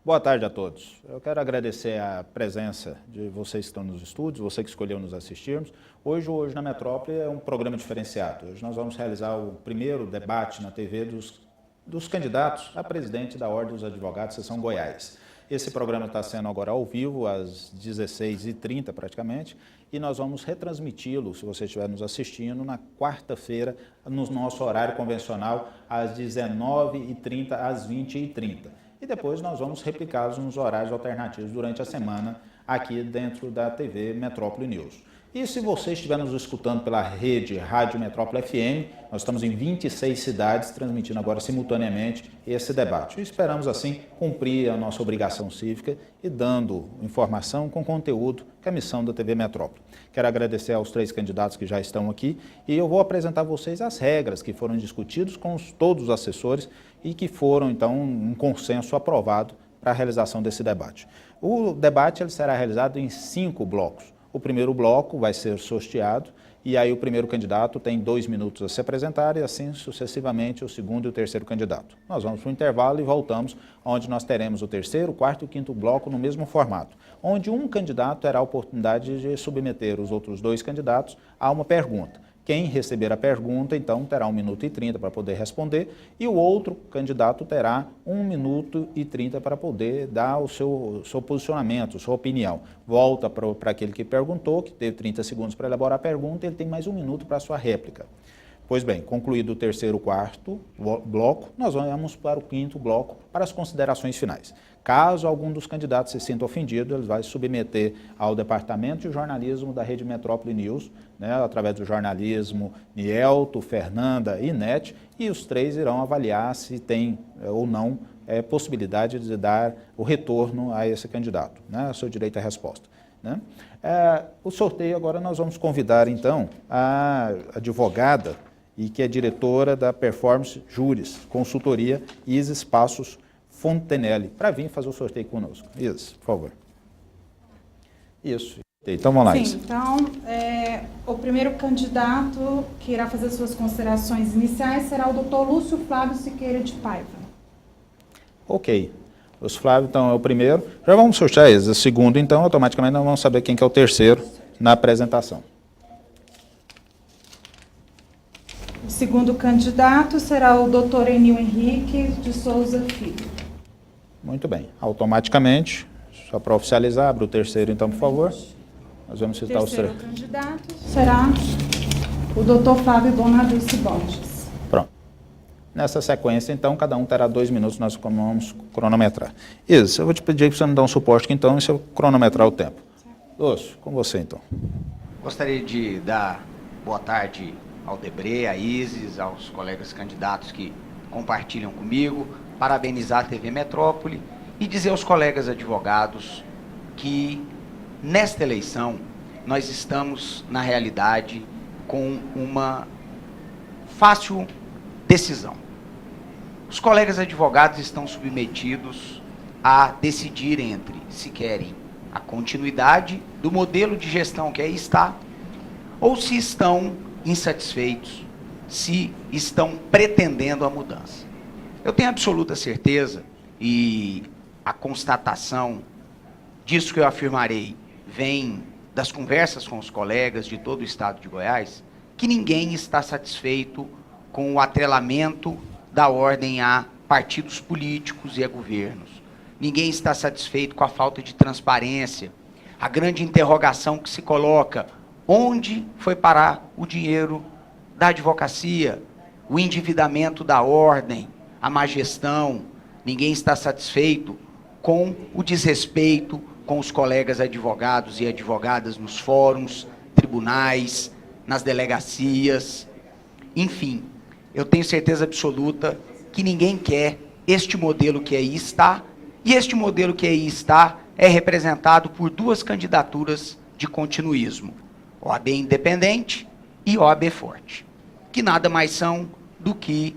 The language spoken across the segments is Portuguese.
Boa tarde a todos. Eu quero agradecer a presença de vocês que estão nos estúdios, você que escolheu nos assistirmos. Hoje na Metrópole é um programa diferenciado. Hoje nós vamos realizar o primeiro debate na TV dos candidatos a presidente da Ordem dos Advogados, Seção Goiás. Esse programa está sendo agora ao vivo, às 16h30 praticamente, e nós vamos retransmiti-lo, se você estiver nos assistindo, na quarta-feira, no nosso horário convencional, às 19h30 às 20h30. E depois nós vamos replicá-los nos horários alternativos durante a semana aqui dentro da TV Metrópole News. E se você estiver nos escutando pela rede Rádio Metrópole FM, nós estamos em 26 cidades transmitindo agora simultaneamente esse debate. E esperamos assim cumprir a nossa obrigação cívica e dando informação com conteúdo que é a missão da TV Metrópole. Quero agradecer aos 3 candidatos que já estão aqui e eu vou apresentar a vocês as regras que foram discutidas com todos os assessores e que foram, então, um consenso aprovado para a realização desse debate. O debate ele será realizado em 5 blocos. O primeiro bloco vai ser sorteado e aí o primeiro candidato tem 2 minutos a se apresentar e assim sucessivamente o segundo e o terceiro candidato. Nós vamos para o intervalo e voltamos, onde nós teremos o terceiro, o quarto e o quinto bloco no mesmo formato, onde um candidato terá a oportunidade de submeter os outros 2 candidatos a uma pergunta. Quem receber a pergunta, então, terá 1 minuto e 30 para poder responder e o outro candidato terá 1 minuto e 30 para poder dar o seu posicionamento, sua opinião. Volta para aquele que perguntou, que teve 30 segundos para elaborar a pergunta, ele tem mais 1 minuto para a sua réplica. Pois bem, concluído o terceiro e quarto bloco, nós vamos para o quinto bloco, para as considerações finais. Caso algum dos candidatos se sinta ofendido, ele vai submeter ao Departamento de Jornalismo da Rede Metrópole News, através do jornalismo Nielto, Fernanda e Net, e os 3 irão avaliar se tem ou não possibilidade de dar o retorno a esse candidato, o seu direito à resposta. O sorteio agora nós vamos convidar então a advogada e que é diretora da Performance Juris, consultoria Isis Passos Fontenelle, para vir fazer o sorteio conosco. Isis, por favor. Isso. Então vamos lá, Isis. Sim, então o primeiro candidato que irá fazer suas considerações iniciais será o Dr. Lúcio Flávio Siqueira de Paiva. Ok. Lúcio Flávio, então, é o primeiro. Já vamos sortear Isis. O segundo, então, automaticamente nós vamos saber quem que é o terceiro na apresentação. O segundo candidato será o Dr. Enil Henrique de Souza Filho. Muito bem. Automaticamente, só para oficializar, abre o terceiro, então, por favor. Nós vamos citar o terceiro candidato será o Dr. Flávio Bonavice Borges. Pronto. Nessa sequência, então, cada um terá 2 minutos, nós vamos cronometrar. Isis, eu vou te pedir para você me dar um suporte aqui, então, e se eu cronometrar o tempo. Lúcio, com você, então. Gostaria de dar boa tarde ao Debré, a Isis, aos colegas candidatos que compartilham comigo, parabenizar a TV Metrópole e dizer aos colegas advogados que, nesta eleição, nós estamos, na realidade, com uma fácil decisão. Os colegas advogados estão submetidos a decidir entre se querem a continuidade do modelo de gestão que aí está ou se estão insatisfeitos, se estão pretendendo a mudança. Eu tenho absoluta certeza, e a constatação disso que eu afirmarei vem das conversas com os colegas de todo o estado de Goiás, que ninguém está satisfeito com o atrelamento da ordem a partidos políticos e a governos. Ninguém está satisfeito com a falta de transparência, a grande interrogação que se coloca: onde foi parar o dinheiro da advocacia, o endividamento da ordem, a má gestão? Ninguém está satisfeito com o desrespeito com os colegas advogados e advogadas nos fóruns, tribunais, nas delegacias, enfim. Eu tenho certeza absoluta que ninguém quer este modelo que aí está, e este modelo que aí está é representado por 2 candidaturas de continuismo: OAB independente e OAB forte, que nada mais são do que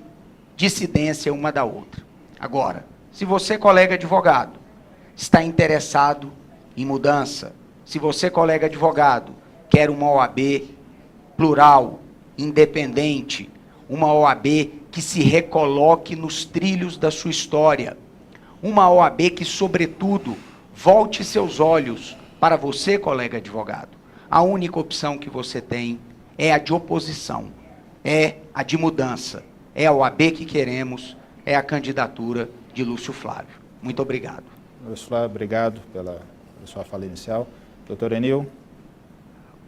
dissidência uma da outra. Agora, se você, colega advogado, está interessado em mudança, se você, colega advogado, quer uma OAB plural, independente, uma OAB que se recoloque nos trilhos da sua história, Uma OAB que, sobretudo, volte seus olhos para você, colega advogado. A única opção que você tem é a de oposição, é a de mudança, é a OAB que queremos, é a candidatura de Lúcio Flávio. Muito obrigado. Lúcio Flávio, obrigado pela sua fala inicial. Doutor Enil.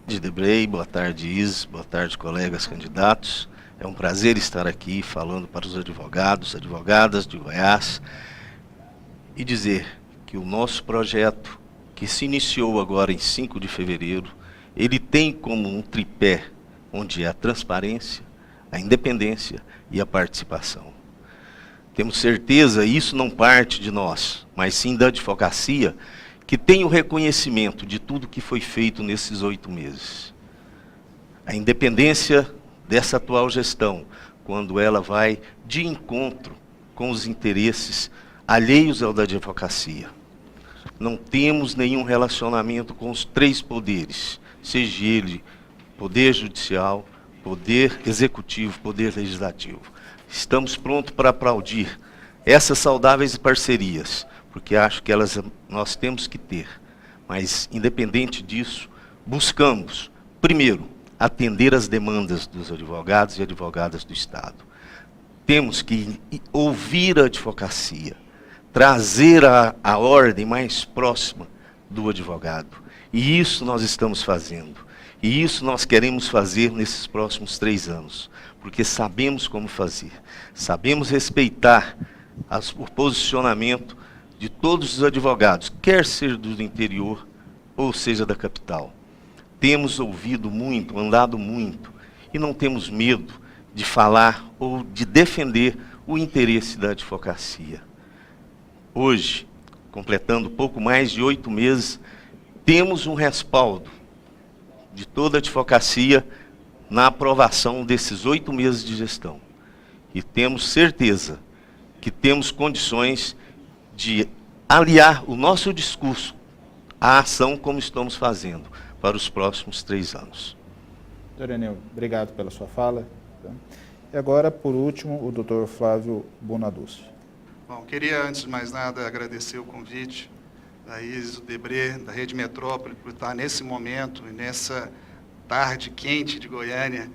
De Debrey, boa tarde, Isis, boa tarde, colegas candidatos. É um prazer estar aqui falando para os advogados, advogadas de Goiás e dizer que o nosso projeto, que se iniciou agora em 5 de fevereiro, ele tem como um tripé, onde é a transparência, a independência e a participação. Temos certeza, isso não parte de nós, mas sim da advocacia, que tem o reconhecimento de tudo que foi feito nesses 8 meses. A independência dessa atual gestão, quando ela vai de encontro com os interesses alheios ao da advocacia. Não temos nenhum relacionamento com os 3 poderes, seja ele poder judicial, poder executivo, poder legislativo. Estamos prontos para aplaudir essas saudáveis parcerias, porque acho que nós temos que ter. Mas, independente disso, buscamos, primeiro, atender as demandas dos advogados e advogadas do Estado. Temos que ouvir a advocacia, trazer a ordem mais próxima do advogado. E isso nós estamos fazendo. E isso nós queremos fazer nesses próximos 3 anos, porque sabemos como fazer. Sabemos respeitar o posicionamento de todos os advogados, quer seja do interior ou seja da capital. Temos ouvido muito, andado muito, e não temos medo de falar ou de defender o interesse da advocacia. Hoje, completando pouco mais de 8 meses, temos um respaldo de toda a advocacia na aprovação desses 8 meses de gestão. E temos certeza que temos condições de aliar o nosso discurso à ação como estamos fazendo para os próximos 3 anos. Doutor Enil, obrigado pela sua fala. E agora, por último, o doutor Flávio Bonaduz. Bom, queria, antes de mais nada, agradecer o convite da Isis, do Debré, da Rede Metrópole, por estar nesse momento e nessa tarde quente de Goiânia,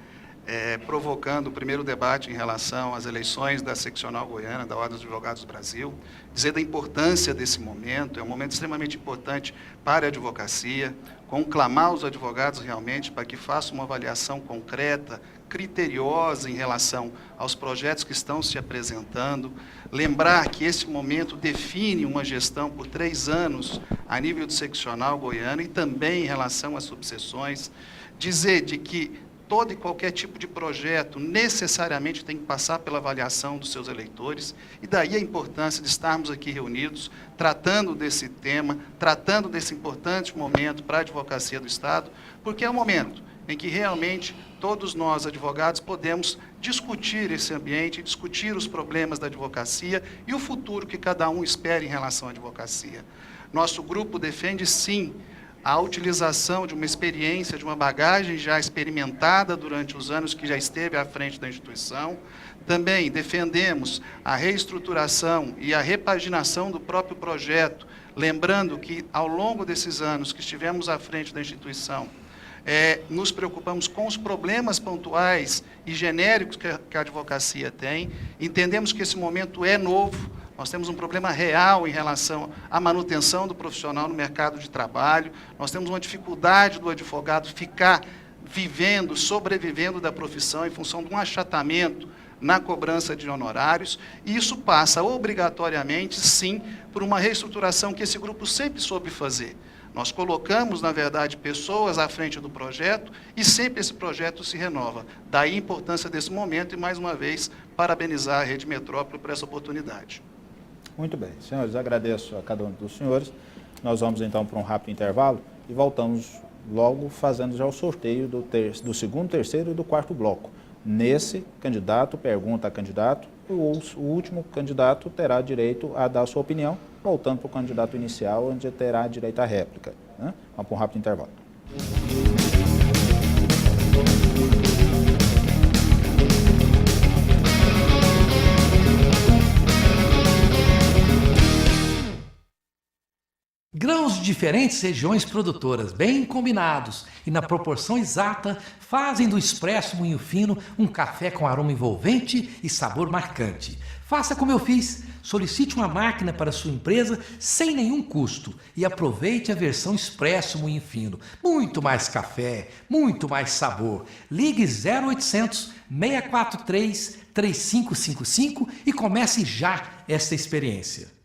provocando o primeiro debate em relação às eleições da seccional goiana, da Ordem dos Advogados do Brasil, dizer da importância desse momento, é um momento extremamente importante para a advocacia, conclamar os advogados realmente para que façam uma avaliação concreta, criteriosa em relação aos projetos que estão se apresentando, lembrar que esse momento define uma gestão por 3 anos a nível de seccional goiano e também em relação às subseções, dizer de que todo e qualquer tipo de projeto necessariamente tem que passar pela avaliação dos seus eleitores, e daí a importância de estarmos aqui reunidos, tratando desse tema, tratando desse importante momento para a advocacia do Estado, porque é um momento em que realmente todos nós, advogados, podemos discutir esse ambiente, discutir os problemas da advocacia e o futuro que cada um espera em relação à advocacia. Nosso grupo defende, sim, a utilização de uma experiência, de uma bagagem já experimentada durante os anos que já esteve à frente da instituição. Também defendemos a reestruturação e a repaginação do próprio projeto, lembrando que, ao longo desses anos que estivemos à frente da instituição, nos preocupamos com os problemas pontuais e genéricos que a advocacia tem. Entendemos que esse momento é novo. Nós temos um problema real em relação à manutenção do profissional no mercado de trabalho. Nós temos uma dificuldade do advogado ficar vivendo, sobrevivendo da profissão em função de um achatamento na cobrança de honorários. E isso passa obrigatoriamente, sim, por uma reestruturação que esse grupo sempre soube fazer. Nós colocamos, na verdade, pessoas à frente do projeto e sempre esse projeto se renova. Daí a importância desse momento e, mais uma vez, parabenizar a Rede Metrópole por essa oportunidade. Muito bem, senhores, agradeço a cada um dos senhores. Nós vamos então para um rápido intervalo e voltamos logo fazendo já o sorteio do segundo, terceiro e do quarto bloco. Nesse, candidato pergunta a candidato, o último candidato terá direito a dar a sua opinião, voltando para o candidato inicial, onde terá direito à réplica. Vamos para um rápido intervalo. Grãos de diferentes regiões produtoras, bem combinados e na proporção exata, fazem do Expresso Moinho Fino um café com aroma envolvente e sabor marcante. Faça como eu fiz. Solicite uma máquina para sua empresa sem nenhum custo e aproveite a versão Expresso Moinho Fino. Muito mais café, muito mais sabor. Ligue 0800 643 3555 e comece já esta experiência.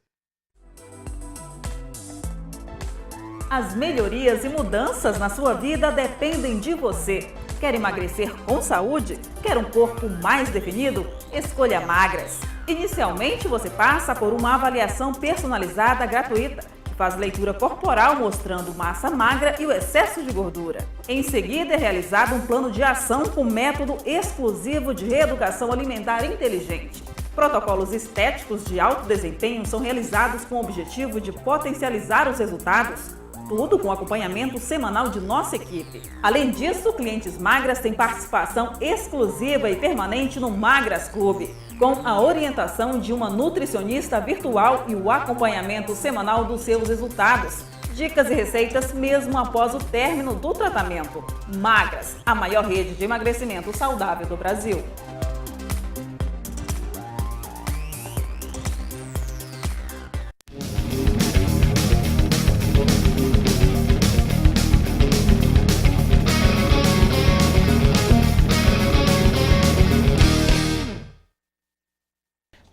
As melhorias e mudanças na sua vida dependem de você. Quer emagrecer com saúde? Quer um corpo mais definido? Escolha Magras. Inicialmente, você passa por uma avaliação personalizada gratuita, que faz leitura corporal mostrando massa magra e o excesso de gordura. Em seguida, é realizado um plano de ação com método exclusivo de reeducação alimentar inteligente. Protocolos estéticos de alto desempenho são realizados com o objetivo de potencializar os resultados, tudo com acompanhamento semanal de nossa equipe. Além disso, clientes magras têm participação exclusiva e permanente no Magras Clube, com a orientação de uma nutricionista virtual e o acompanhamento semanal dos seus resultados. Dicas e receitas mesmo após o término do tratamento. Magras, a maior rede de emagrecimento saudável do Brasil.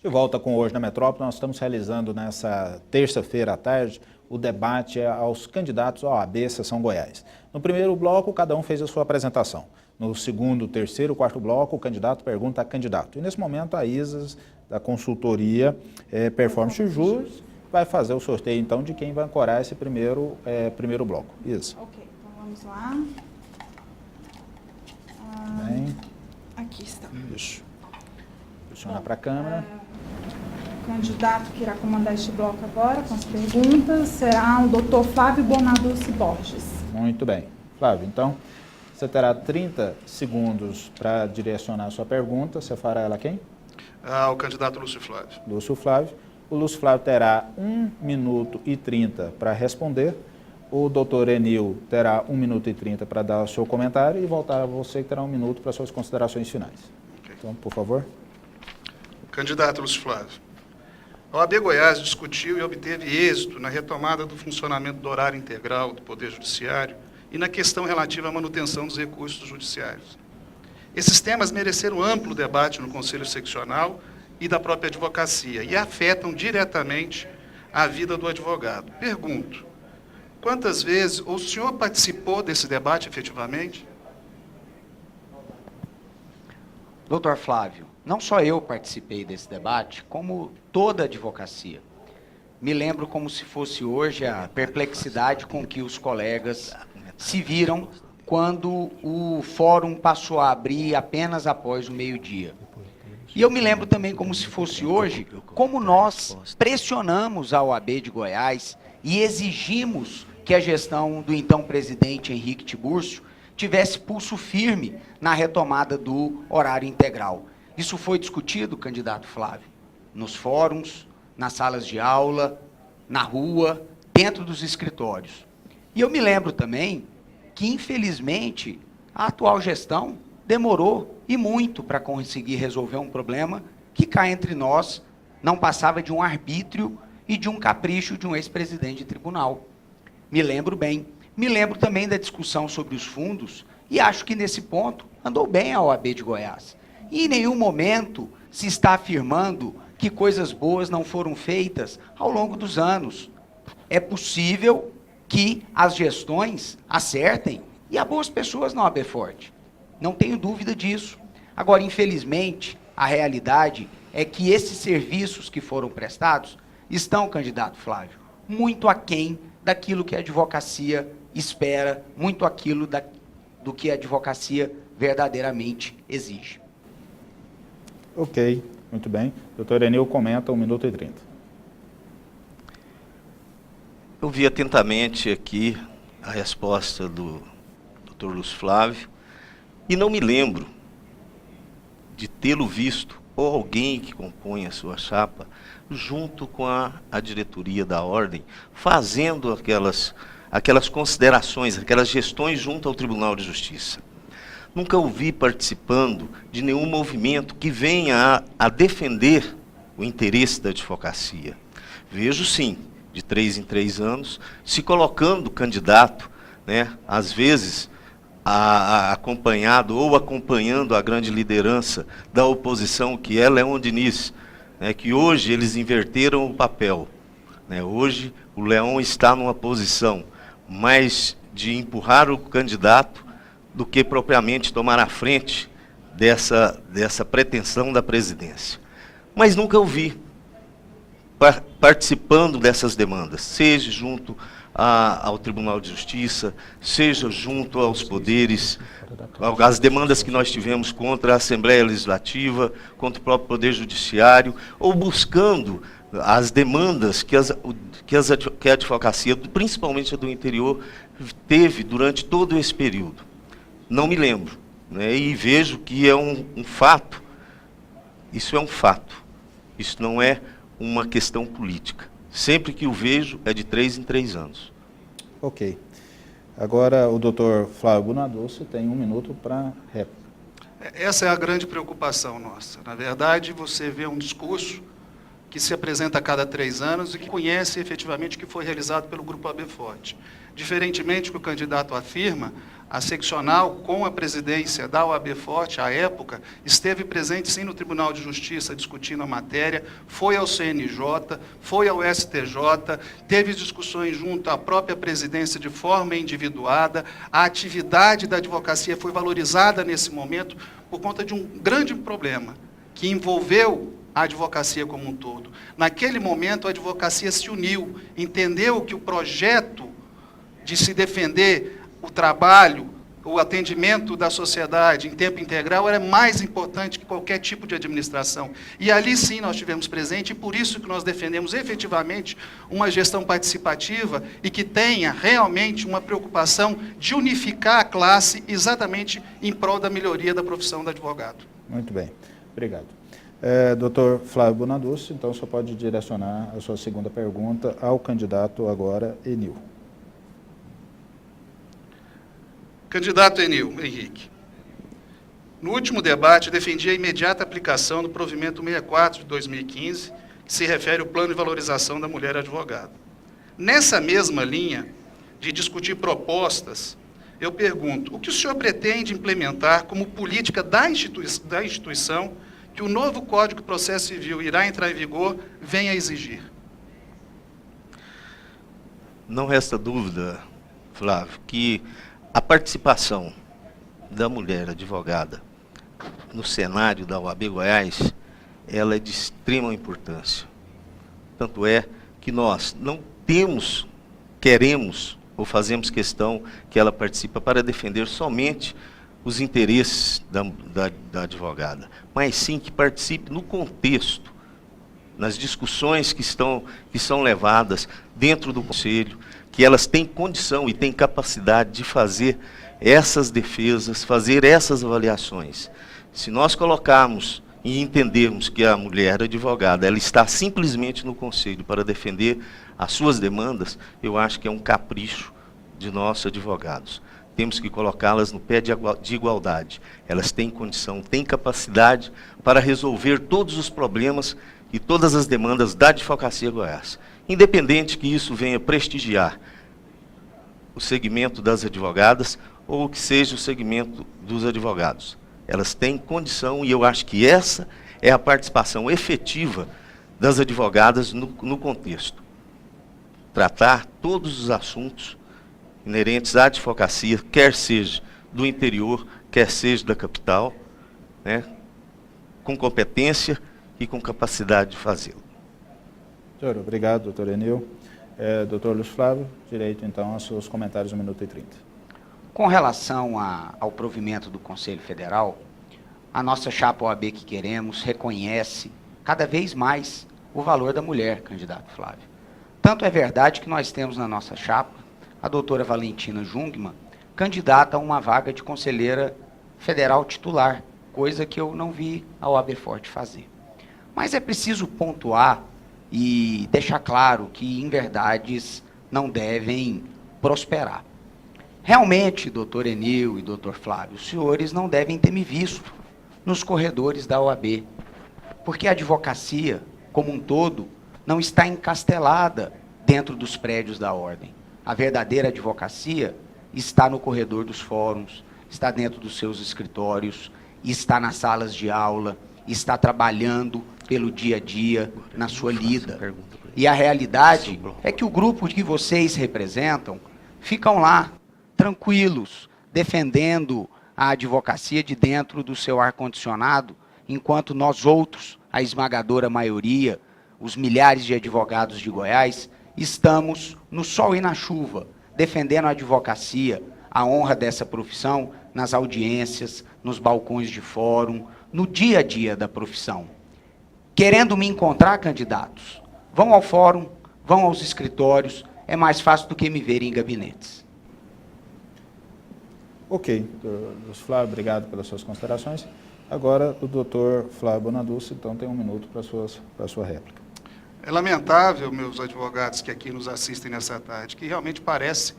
De volta com Hoje na Metrópole, nós estamos realizando nessa terça-feira à tarde o debate aos candidatos à OAB Seção Goiás. No primeiro bloco, cada um fez a sua apresentação. No segundo, terceiro, quarto bloco, o candidato pergunta a candidato. E nesse momento, a Isas, da consultoria Performance Jus, vai fazer o sorteio, então, de quem vai ancorar esse primeiro bloco. Isa. Ok, então vamos lá. Bem, Aqui está. isso. Posiciona para a câmera. O candidato que irá comandar este bloco agora, com as perguntas, será o Dr. Flávio Bonaduce Borges. Muito bem. Flávio, então, você terá 30 segundos para direcionar a sua pergunta. Você fará ela a quem? Ao candidato Lúcio Flávio. Lúcio Flávio. O Lúcio Flávio terá 1 minuto e 30 para responder. O doutor Enil terá 1 minuto e 30 para dar o seu comentário e voltar a você que terá 1 minuto para suas considerações finais. Okay. Então, por favor. Candidato Lúcio Flávio. A OAB Goiás discutiu e obteve êxito na retomada do funcionamento do horário integral do Poder Judiciário e na questão relativa à manutenção dos recursos judiciários. Esses temas mereceram amplo debate no Conselho Seccional e da própria advocacia e afetam diretamente a vida do advogado. Pergunto, quantas vezes o senhor participou desse debate efetivamente? Doutor Flávio, não só eu participei desse debate, como toda a advocacia. Me lembro como se fosse hoje a perplexidade com que os colegas se viram quando o fórum passou a abrir apenas após o meio-dia. E eu me lembro também como se fosse hoje, como nós pressionamos a OAB de Goiás e exigimos que a gestão do então presidente Henrique Tiburcio tivesse pulso firme na retomada do horário integral. Isso foi discutido, candidato Flávio, nos fóruns, nas salas de aula, na rua, dentro dos escritórios. E eu me lembro também que, infelizmente, a atual gestão demorou e muito para conseguir resolver um problema que cá entre nós não passava de um arbítrio e de um capricho de um ex-presidente de tribunal. Me lembro bem. Me lembro também da discussão sobre os fundos e acho que nesse ponto andou bem a OAB de Goiás. E em nenhum momento se está afirmando que coisas boas não foram feitas ao longo dos anos. É possível que as gestões acertem e há boas pessoas na OAB Forte. Não tenho dúvida disso. Agora, infelizmente, a realidade é que esses serviços que foram prestados estão, candidato Flávio, muito aquém daquilo que a advocacia espera, muito aquilo do que a advocacia verdadeiramente exige. Ok, muito bem. Doutor Enil comenta 1 minuto e 30. Eu vi atentamente aqui a resposta do Dr. Lúcio Flávio e não me lembro de tê-lo visto ou alguém que compõe a sua chapa, junto com a diretoria da ordem, fazendo aquelas considerações, aquelas gestões junto ao Tribunal de Justiça. Nunca o vi participando de nenhum movimento que venha a defender o interesse da advocacia. Vejo sim, de 3 em 3 anos, se colocando candidato, né, às vezes acompanhado ou acompanhando a grande liderança da oposição, que é Leon Diniz, né, que hoje eles inverteram o papel. Né, hoje o Leon está numa posição mais de empurrar o candidato do que propriamente tomar a frente dessa pretensão da presidência. Mas nunca o vi participando dessas demandas, seja junto ao Tribunal de Justiça, seja junto aos poderes, as demandas que nós tivemos contra a Assembleia Legislativa, contra o próprio Poder Judiciário, ou buscando as demandas que a advocacia, principalmente a do interior, teve durante todo esse período. Não me lembro, né, e vejo que é um fato, isso é um fato, isso não é uma questão política. Sempre que o vejo é de 3 em 3 anos. Ok. Agora o doutor Flávio Bonadossi tem 1 minuto para réplica. Essa é a grande preocupação nossa. Na verdade, você vê um discurso que se apresenta a cada 3 anos e que conhece efetivamente o que foi realizado pelo Grupo AB Forte. Diferentemente do que o candidato afirma, a seccional, com a presidência da OAB Forte, à época, esteve presente sim no Tribunal de Justiça discutindo a matéria, foi ao CNJ, foi ao STJ, teve discussões junto à própria presidência de forma individuada, a atividade da advocacia foi valorizada nesse momento por conta de um grande problema que envolveu a advocacia como um todo. Naquele momento, a advocacia se uniu, entendeu que o projeto de se defender o trabalho, o atendimento da sociedade em tempo integral era mais importante que qualquer tipo de administração. E ali sim nós tivemos presente, e por isso que nós defendemos efetivamente uma gestão participativa e que tenha realmente uma preocupação de unificar a classe exatamente em prol da melhoria da profissão do advogado. Muito bem, obrigado. Doutor Flávio Bonadossi, então só pode direcionar a sua segunda pergunta ao candidato agora, Enil. Candidato Enil Henrique, no último debate defendi a imediata aplicação do provimento 64 de 2015, que se refere ao plano de valorização da mulher advogada. Nessa mesma linha de discutir propostas, eu pergunto, o que o senhor pretende implementar como política da instituição que o novo Código de Processo Civil irá entrar em vigor venha a exigir? Não resta dúvida, Flávio, que a participação da mulher advogada no cenário da OAB Goiás, ela é de extrema importância. Tanto é que nós não queremos ou fazemos questão que ela participe para defender somente os interesses da advogada, mas sim que participe no contexto, nas discussões que são levadas dentro do Conselho, que elas têm condição e têm capacidade de fazer essas defesas, fazer essas avaliações. Se nós colocarmos e entendermos que a mulher advogada ela está simplesmente no Conselho para defender as suas demandas, eu acho que é um capricho de nós advogados. Temos que colocá-las no pé de igualdade. Elas têm condição, têm capacidade para resolver todos os problemas e todas as demandas da advocacia Goiás. Independente que isso venha prestigiar o segmento das advogadas ou que seja o segmento dos advogados. Elas têm condição e eu acho que essa é a participação efetiva das advogadas no contexto. Tratar todos os assuntos inerentes à advocacia, quer seja do interior, quer seja da capital, né, com competência e com capacidade de fazê-lo. Senhor, obrigado, doutor Enil. Doutor Luiz Flávio, direito então aos seus comentários, 1 minuto e 30. Com relação ao provimento do Conselho Federal, a nossa chapa OAB que queremos reconhece cada vez mais o valor da mulher, candidato Flávio. Tanto é verdade que nós temos na nossa chapa a doutora Valentina Jungmann, candidata a uma vaga de conselheira federal titular, coisa que eu não vi a OAB Forte fazer. Mas é preciso pontuar e deixar claro que inverdades não devem prosperar. Realmente, doutor Enil e doutor Flávio, os senhores não devem ter me visto nos corredores da OAB, porque a advocacia, como um todo, não está encastelada dentro dos prédios da ordem. A verdadeira advocacia está no corredor dos fóruns, está dentro dos seus escritórios, está nas salas de aula, está trabalhando pelo dia a dia, na sua lida. E a realidade é que o grupo que vocês representam ficam lá, tranquilos, defendendo a advocacia de dentro do seu ar-condicionado, enquanto nós outros, a esmagadora maioria, os milhares de advogados de Goiás, estamos no sol e na chuva, defendendo a advocacia, a honra dessa profissão, nas audiências, nos balcões de fórum, no dia a dia da profissão. Querendo me encontrar, candidatos, vão ao fórum, vão aos escritórios, é mais fácil do que me verem em gabinetes. Ok, doutor Flávio, obrigado pelas suas considerações. Agora, o doutor Flávio Bonaduce, então, tem 1 minuto para a sua réplica. É lamentável, meus advogados que aqui nos assistem nessa tarde, que realmente parece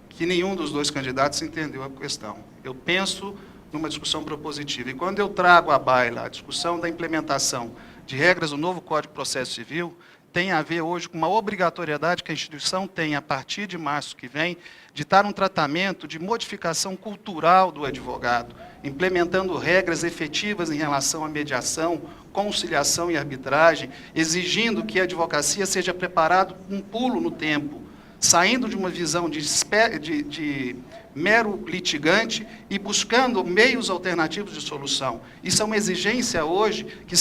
que nenhum dos dois candidatos entendeu a questão. Eu penso numa discussão propositiva. E quando eu trago à baila a discussão da implementação de regras do novo Código de Processo Civil, tem a ver hoje com uma obrigatoriedade que a instituição tem, a partir de março que vem, de dar um tratamento de modificação cultural do advogado, implementando regras efetivas em relação à mediação, conciliação e arbitragem, exigindo que a advocacia seja preparada um pulo no tempo, saindo de uma visão de mero litigante e buscando meios alternativos de solução. Isso é uma exigência hoje que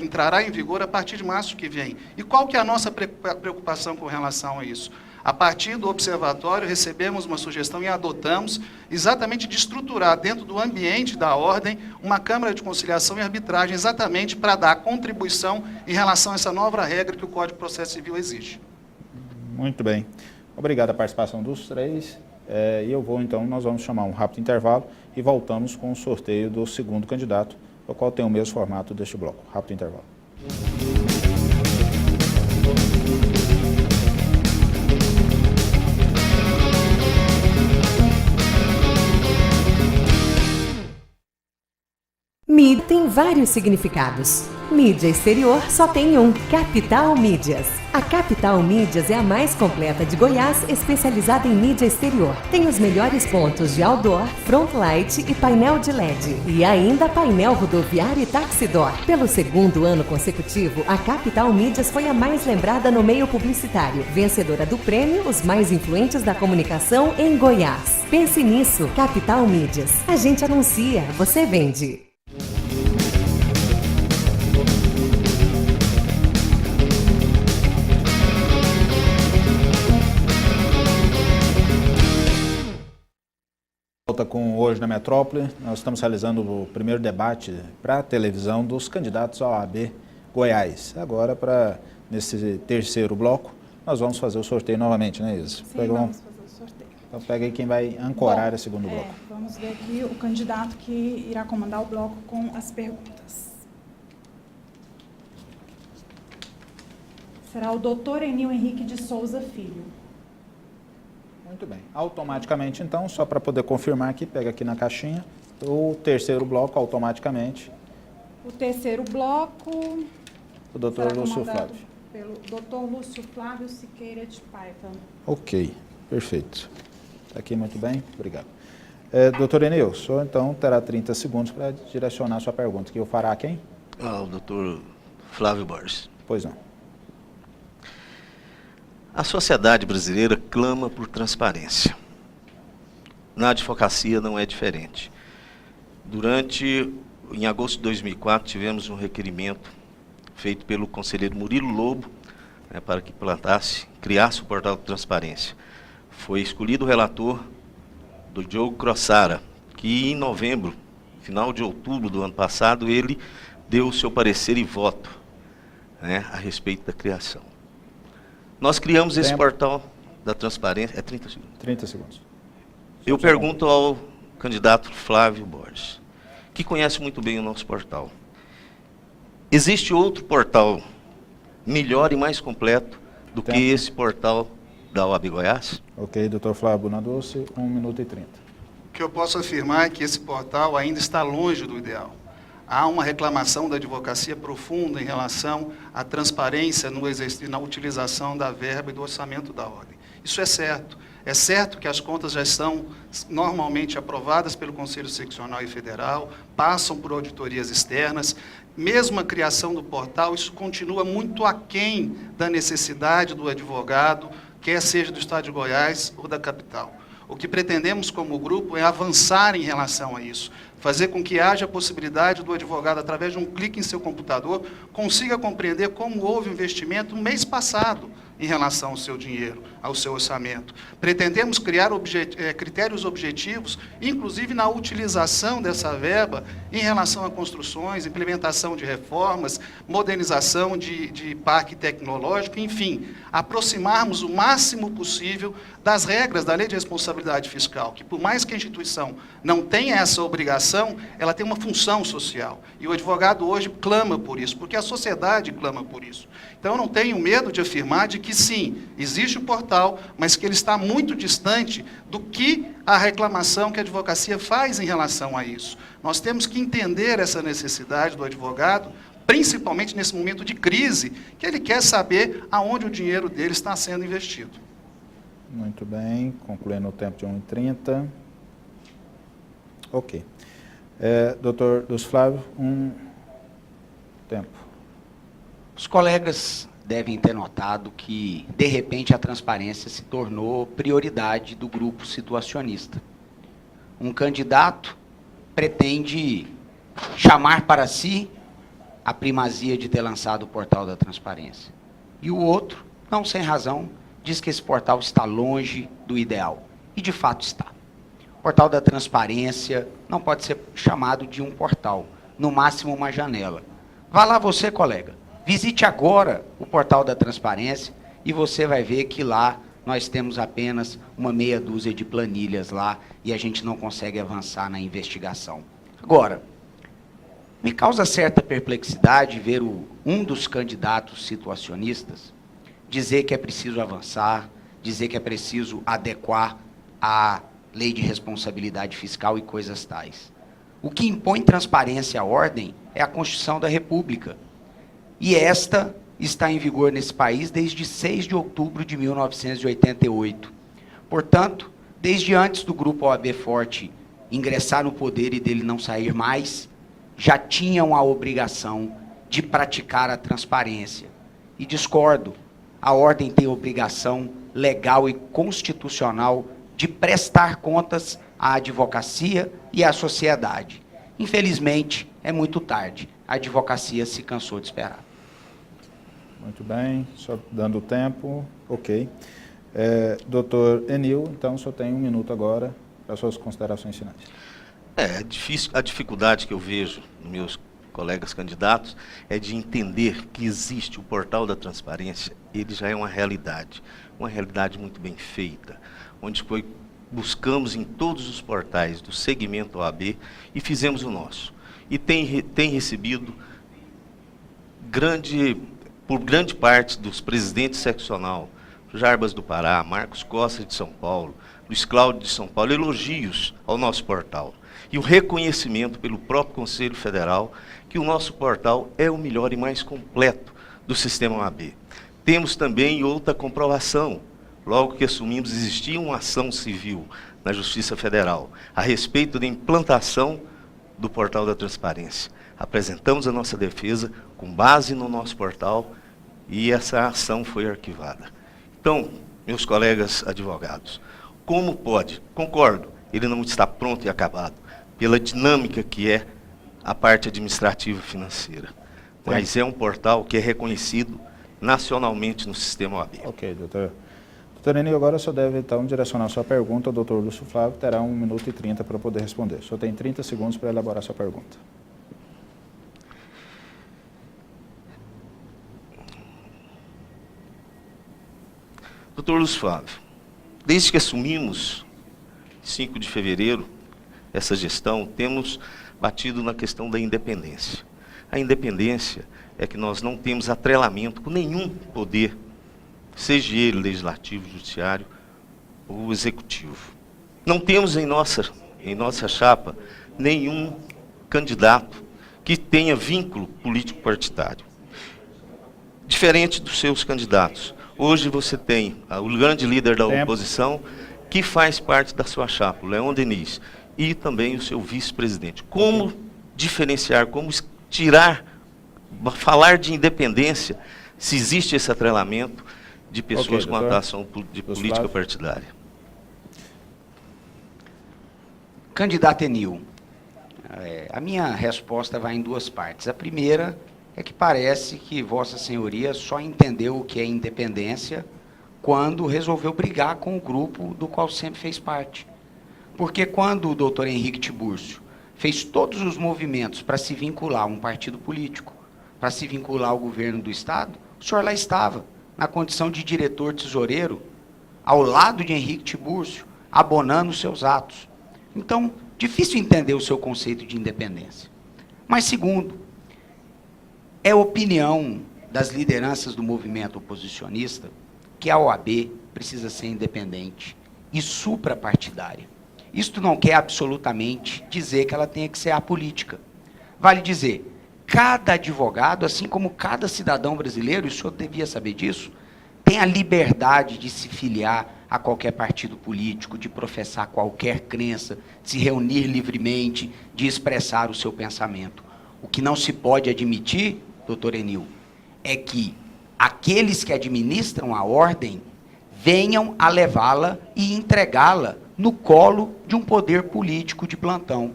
entrará em vigor a partir de março que vem. E qual que é a nossa preocupação com relação a isso? A partir do observatório, recebemos uma sugestão e adotamos exatamente de estruturar dentro do ambiente da ordem uma Câmara de Conciliação e Arbitragem, exatamente para dar contribuição em relação a essa nova regra que o Código de Processo Civil exige. Muito bem. Obrigado a participação dos três. Nós vamos chamar um rápido intervalo e voltamos com o sorteio do segundo candidato, o qual tem o mesmo formato deste bloco. Rápido intervalo. Mídia tem vários significados. Mídia exterior só tem um: Capital Mídias. A Capital Mídias é a mais completa de Goiás, especializada em mídia exterior. Tem os melhores pontos de outdoor, frontlight e painel de LED. E ainda painel rodoviário e taxidor. Pelo 2º ano consecutivo, a Capital Mídias foi a mais lembrada no meio publicitário, vencedora do prêmio Os Mais Influentes da Comunicação em Goiás. Pense nisso, Capital Mídias. A gente anuncia, você vende. Volta com Hoje na Metrópole. Nós estamos realizando o primeiro debate para a televisão dos candidatos ao OAB Goiás. Agora, nesse terceiro bloco, nós vamos fazer o sorteio novamente, né, Isa? Sim, vamos fazer o sorteio. Então pega aí quem vai ancorar esse segundo bloco. Vamos ver aqui o candidato que irá comandar o bloco com as perguntas. Será o doutor Enil Henrique de Souza Filho. Muito bem. Automaticamente, então, só para poder confirmar aqui, pega aqui na caixinha, o terceiro bloco automaticamente. O terceiro bloco O doutor será Lúcio comandado Flávio. pelo doutor Lúcio Flávio Siqueira de Paiva. Ok, perfeito. Está aqui muito bem, obrigado. Doutor Enil, o senhor então terá 30 segundos para direcionar a sua pergunta. Que eu fará a quem? O doutor Flávio Borges. Pois não. A sociedade brasileira clama por transparência. Na advocacia não é diferente. Em agosto de 2004, tivemos um requerimento feito pelo conselheiro Murilo Lobo, para que criasse o portal de transparência. Foi escolhido o relator do Diogo Crossara, que em novembro, final de outubro do ano passado, ele deu o seu parecer e voto, a respeito da criação. Nós criamos esse portal da transparência. É 30 segundos. 30 segundos. Eu pergunto ao candidato Flávio Borges: que conhece muito bem o nosso portal. Existe outro portal melhor e mais completo do que esse portal da OAB Goiás? Ok, doutor Flávio Bonadoce, 1 minuto e 30. O que eu posso afirmar é que esse portal ainda está longe do ideal. Há uma reclamação da advocacia profunda em relação à transparência na utilização da verba e do orçamento da ordem. Isso é certo. É certo que as contas já estão normalmente aprovadas pelo Conselho Seccional e Federal, passam por auditorias externas. Mesmo a criação do portal, isso continua muito aquém da necessidade do advogado, quer seja do Estado de Goiás ou da capital. O que pretendemos como grupo é avançar em relação a isso, fazer com que haja a possibilidade do advogado, através de um clique em seu computador, consiga compreender como houve investimento no mês passado em relação ao seu dinheiro, ao seu orçamento. Pretendemos criar critérios objetivos, inclusive na utilização dessa verba em relação a construções, implementação de reformas, modernização de parque tecnológico, enfim, aproximarmos o máximo possível das regras da Lei de Responsabilidade Fiscal, que por mais que a instituição não tenha essa obrigação, ela tem uma função social. E o advogado hoje clama por isso, porque a sociedade clama por isso. Então, eu não tenho medo de afirmar de que, sim, existe o portal, mas que ele está muito distante do que a reclamação que a advocacia faz em relação a isso. Nós temos que entender essa necessidade do advogado, principalmente nesse momento de crise, que ele quer saber aonde o dinheiro dele está sendo investido. Muito bem, concluindo o tempo de 1h30. Ok. Doutor Lúcio Flávio, tempo. Os colegas devem ter notado que, de repente, a transparência se tornou prioridade do grupo situacionista. Um candidato pretende chamar para si a primazia de ter lançado o portal da transparência. E o outro, não sem razão, diz que esse portal está longe do ideal. E, de fato, está. O portal da transparência não pode ser chamado de um portal, no máximo uma janela. Vá lá você, colega. Visite agora o portal da transparência e você vai ver que lá nós temos apenas uma meia dúzia de planilhas lá e a gente não consegue avançar na investigação. Agora, me causa certa perplexidade ver um dos candidatos situacionistas dizer que é preciso avançar, dizer que é preciso adequar a lei de responsabilidade fiscal e coisas tais. O que impõe transparência à ordem é a Constituição da República. E esta está em vigor nesse país desde 6 de outubro de 1988. Portanto, desde antes do grupo OAB Forte ingressar no poder e dele não sair mais, já tinham a obrigação de praticar a transparência. E discordo, a ordem tem obrigação legal e constitucional de prestar contas à advocacia e à sociedade. Infelizmente, é muito tarde. A advocacia se cansou de esperar. Muito bem, só dando tempo, ok. Doutor Enil, então, só tem 1 minuto agora para suas considerações finais. A dificuldade que eu vejo nos meus colegas candidatos é de entender que existe o portal da transparência, ele já é uma realidade muito bem feita, onde buscamos em todos os portais do segmento OAB e fizemos o nosso. E tem recebido por grande parte dos presidentes seccional, Jarbas do Pará, Marcos Costa de São Paulo, Luiz Cláudio de São Paulo, elogios ao nosso portal. E o reconhecimento pelo próprio Conselho Federal que o nosso portal é o melhor e mais completo do sistema OAB. Temos também outra comprovação. Logo que assumimos, existia uma ação civil na Justiça Federal a respeito da implantação do portal da transparência. Apresentamos a nossa defesa com base no nosso portal e essa ação foi arquivada. Então, meus colegas advogados, como pode? Concordo, ele não está pronto e acabado, pela dinâmica que é a parte administrativa e financeira. Mas é um portal que é reconhecido nacionalmente no sistema OAB. Ok, doutor. Doutor Enil, agora o senhor deve, então, direcionar sua pergunta ao doutor Lúcio Flávio, terá 1 minuto e 30 para poder responder. O senhor tem 30 segundos para elaborar sua pergunta. Doutor Lúcio Flávio, desde que assumimos, 5 de fevereiro, essa gestão, temos batido na questão da independência. A independência é que nós não temos atrelamento com nenhum poder, seja ele legislativo, judiciário ou executivo. Não temos em nossa chapa nenhum candidato que tenha vínculo político-partidário. Diferente dos seus candidatos. Hoje você tem o grande líder da oposição que faz parte da sua chapa, o Leon Denis, e também o seu vice-presidente. Como diferenciar, como tirar, falar de independência, se existe esse atrelamento de pessoas com atuação de política partidária? Candidato Enil, a minha resposta vai em duas partes. A primeira é que parece que Vossa Senhoria só entendeu o que é independência quando resolveu brigar com o grupo do qual sempre fez parte. Porque quando o doutor Henrique Tiburcio fez todos os movimentos para se vincular a um partido político, para se vincular ao governo do Estado, o senhor lá estava, na condição de diretor tesoureiro, ao lado de Henrique Tiburcio, abonando os seus atos. Então, difícil entender o seu conceito de independência. Mas, segundo, é opinião das lideranças do movimento oposicionista que a OAB precisa ser independente e suprapartidária. Isto não quer absolutamente dizer que ela tenha que ser apolítica. Vale dizer, cada advogado, assim como cada cidadão brasileiro, e o senhor devia saber disso, tem a liberdade de se filiar a qualquer partido político, de professar qualquer crença, de se reunir livremente, de expressar o seu pensamento. O que não se pode admitir, doutor Enil, é que aqueles que administram a ordem venham a levá-la e entregá-la no colo de um poder político de plantão.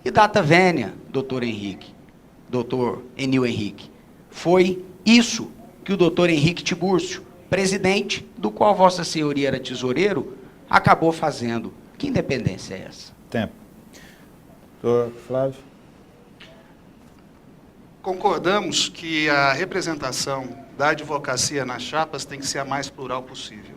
E data vênia, doutor Enil Henrique, foi isso que o doutor Henrique Tiburcio, presidente, do qual Vossa Senhoria era tesoureiro, acabou fazendo. Que independência é essa? Tempo. Doutor Flávio. Concordamos que a representação da advocacia nas chapas tem que ser a mais plural possível.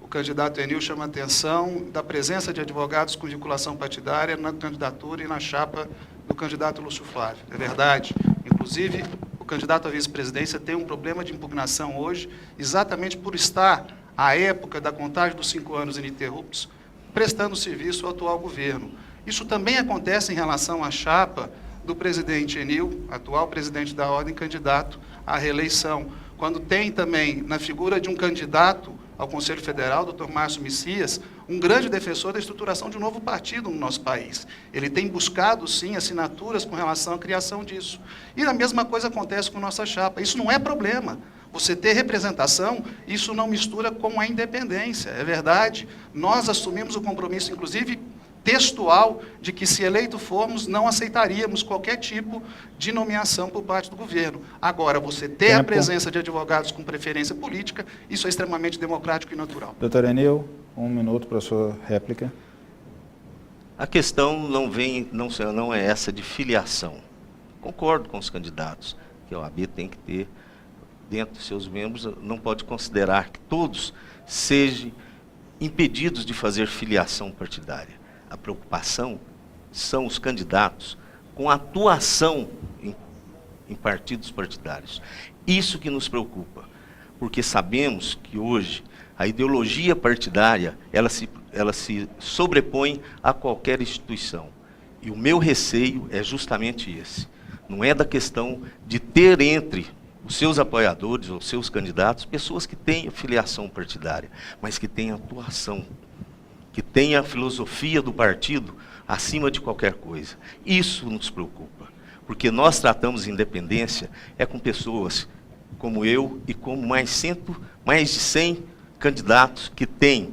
O candidato Enil chama a atenção da presença de advogados com vinculação partidária na candidatura e na chapa do candidato Lúcio Flávio. É verdade. Inclusive, o candidato à vice-presidência tem um problema de impugnação hoje, exatamente por estar, à época da contagem dos 5 anos ininterruptos, prestando serviço ao atual governo. Isso também acontece em relação à chapa do presidente Enil, atual presidente da ordem, candidato à reeleição, quando tem também, na figura de um candidato ao Conselho Federal, Dr. Márcio Messias, um grande defensor da estruturação de um novo partido no nosso país. Ele tem buscado, sim, assinaturas com relação à criação disso. E a mesma coisa acontece com nossa chapa. Isso não é problema. Você ter representação, isso não mistura com a independência. É verdade. Nós assumimos o compromisso, inclusive, textual, de que, se eleito formos, não aceitaríamos qualquer tipo de nomeação por parte do governo. Agora, você ter a presença de advogados com preferência política, isso é extremamente democrático e natural. Doutor Enil, 1 minuto para a sua réplica. A questão não é essa de filiação. Concordo com os candidatos, que a OAB tem que ter, dentro dos seus membros, não pode considerar que todos sejam impedidos de fazer filiação partidária. A preocupação são os candidatos com atuação em partidos partidários. Isso que nos preocupa, porque sabemos que hoje a ideologia partidária ela se sobrepõe a qualquer instituição. E o meu receio é justamente esse. Não é da questão de ter entre os seus apoiadores ou seus candidatos pessoas que têm filiação partidária, mas que têm atuação, que tenha a filosofia do partido acima de qualquer coisa. Isso nos preocupa, porque nós tratamos independência com pessoas como eu e como mais de 100 candidatos que têm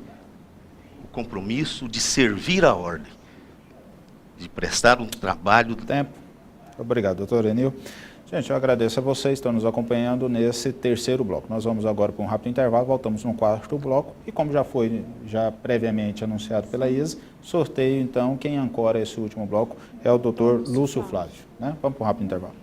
o compromisso de servir a ordem, de prestar um trabalho. Tempo. Obrigado, doutor Enil. Gente, eu agradeço a vocês que estão nos acompanhando nesse terceiro bloco. Nós vamos agora para um rápido intervalo, voltamos no quarto bloco e, como já foi previamente anunciado pela ISA, sorteio então, quem ancora esse último bloco é o doutor Lúcio Flávio. Né? Vamos para um rápido intervalo.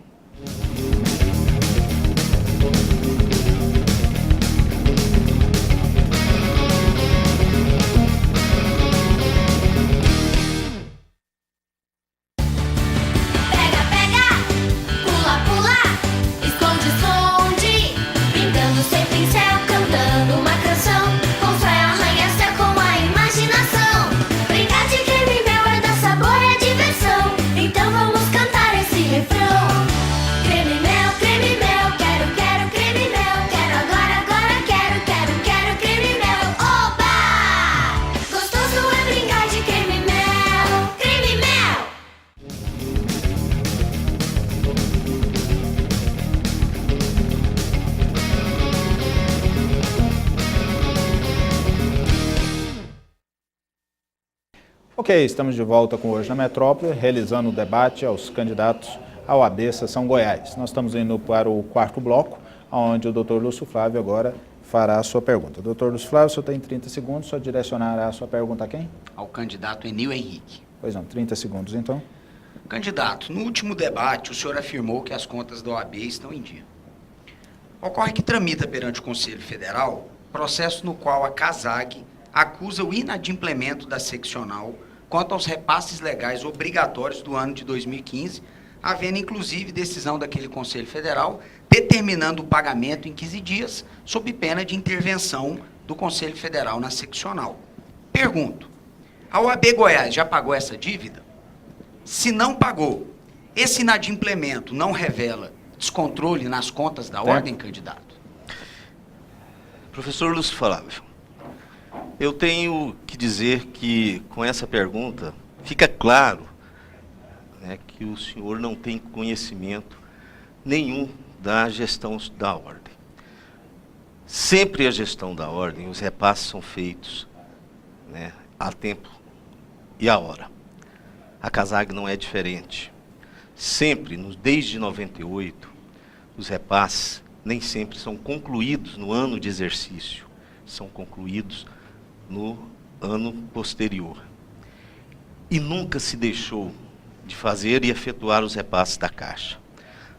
Ok, estamos de volta com Hoje na Metrópole, realizando o debate aos candidatos ao AB Seção Goiás. Nós estamos indo para o quarto bloco, onde o Dr. Lúcio Flávio agora fará a sua pergunta. Dr. Lúcio Flávio, o senhor tem 30 segundos, só direcionará a sua pergunta a quem? Ao candidato Enil Henrique. Pois não, 30 segundos então. Candidato, no último debate, o senhor afirmou que as contas da OAB estão em dia. Ocorre que tramita perante o Conselho Federal processo no qual a CASAG acusa o inadimplemento da seccional quanto aos repasses legais obrigatórios do ano de 2015, havendo inclusive decisão daquele Conselho Federal determinando o pagamento em 15 dias, sob pena de intervenção do Conselho Federal na seccional. Pergunto, a OAB Goiás já pagou essa dívida? Se não pagou, esse inadimplemento não revela descontrole nas contas da ordem, candidato? Professor Lúcio Flávio, eu tenho que dizer que com essa pergunta fica claro, né, que o senhor não tem conhecimento nenhum da gestão da ordem. Sempre a gestão da ordem, os repasses são feitos, né, a tempo e a hora. A CASAG não é diferente. Sempre, desde 98, os repasses nem sempre são concluídos no ano de exercício, são concluídos no ano posterior. E nunca se deixou de fazer e efetuar os repasses da Caixa.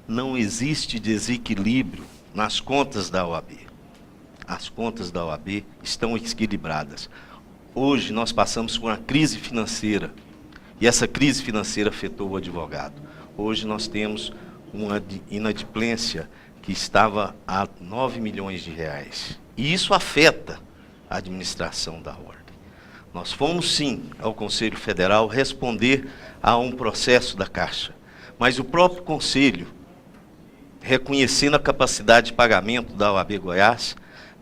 Não existe desequilíbrio nas contas da OAB. As contas da OAB estão equilibradas. Hoje nós passamos por uma crise financeira, e essa crise financeira afetou o advogado. Hoje nós temos uma inadimplência que estava a 9 milhões de reais. E isso afeta a administração da ordem. Nós fomos, sim, ao Conselho Federal responder a um processo da Caixa. Mas o próprio Conselho, reconhecendo a capacidade de pagamento da OAB Goiás,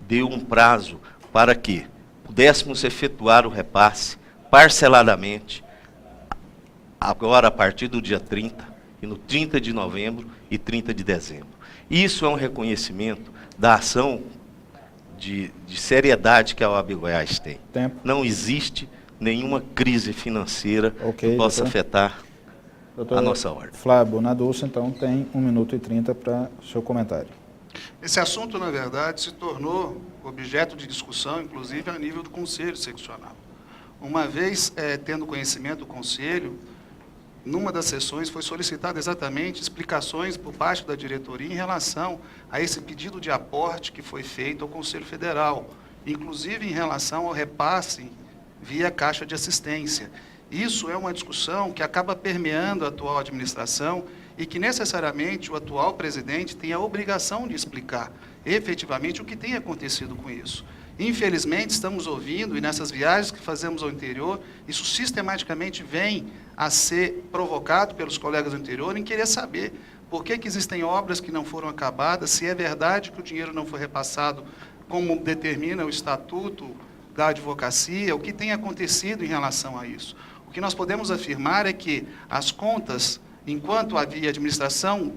deu um prazo para que pudéssemos efetuar o repasse parceladamente, agora a partir do dia 30, e no 30 de novembro e 30 de dezembro. Isso é um reconhecimento da ação de seriedade que a OAB Goiás tem. Tempo. Não existe nenhuma crise financeira que possa afetar a nossa ordem. Flávio Bonadulce, então, tem 1 minuto e 30 para seu comentário. Esse assunto, na verdade, se tornou objeto de discussão, inclusive a nível do Conselho Seccional. Uma vez tendo conhecimento do Conselho, numa das sessões foi solicitada exatamente explicações por parte da diretoria em relação a esse pedido de aporte que foi feito ao Conselho Federal, inclusive em relação ao repasse via Caixa de Assistência. Isso é uma discussão que acaba permeando a atual administração e que necessariamente o atual presidente tem a obrigação de explicar efetivamente o que tem acontecido com isso. Infelizmente, estamos ouvindo, e nessas viagens que fazemos ao interior, isso sistematicamente vem a ser provocado pelos colegas do interior em querer saber por que existem obras que não foram acabadas, se é verdade que o dinheiro não foi repassado como determina o Estatuto da Advocacia, o que tem acontecido em relação a isso. O que nós podemos afirmar é que as contas, enquanto havia administração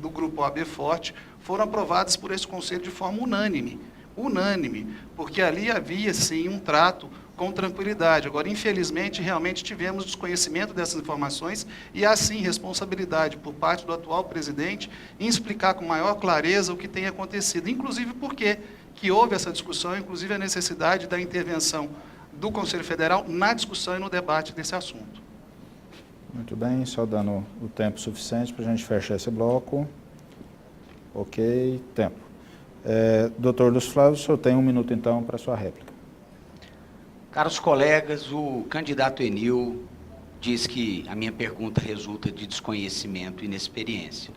do Grupo OAB Forte, foram aprovadas por esse Conselho de forma unânime, porque ali havia, sim, um trato com tranquilidade. Agora, infelizmente, realmente tivemos desconhecimento dessas informações e há, sim, responsabilidade por parte do atual presidente em explicar com maior clareza o que tem acontecido, inclusive porque que houve essa discussão, inclusive a necessidade da intervenção do Conselho Federal na discussão e no debate desse assunto. Muito bem, só dando o tempo suficiente para a gente fechar esse bloco. Ok, tempo. Doutor Lúcio Flávio, o senhor tem 1 minuto, então, para a sua réplica. Caros colegas, o candidato Enil diz que a minha pergunta resulta de desconhecimento e inexperiência.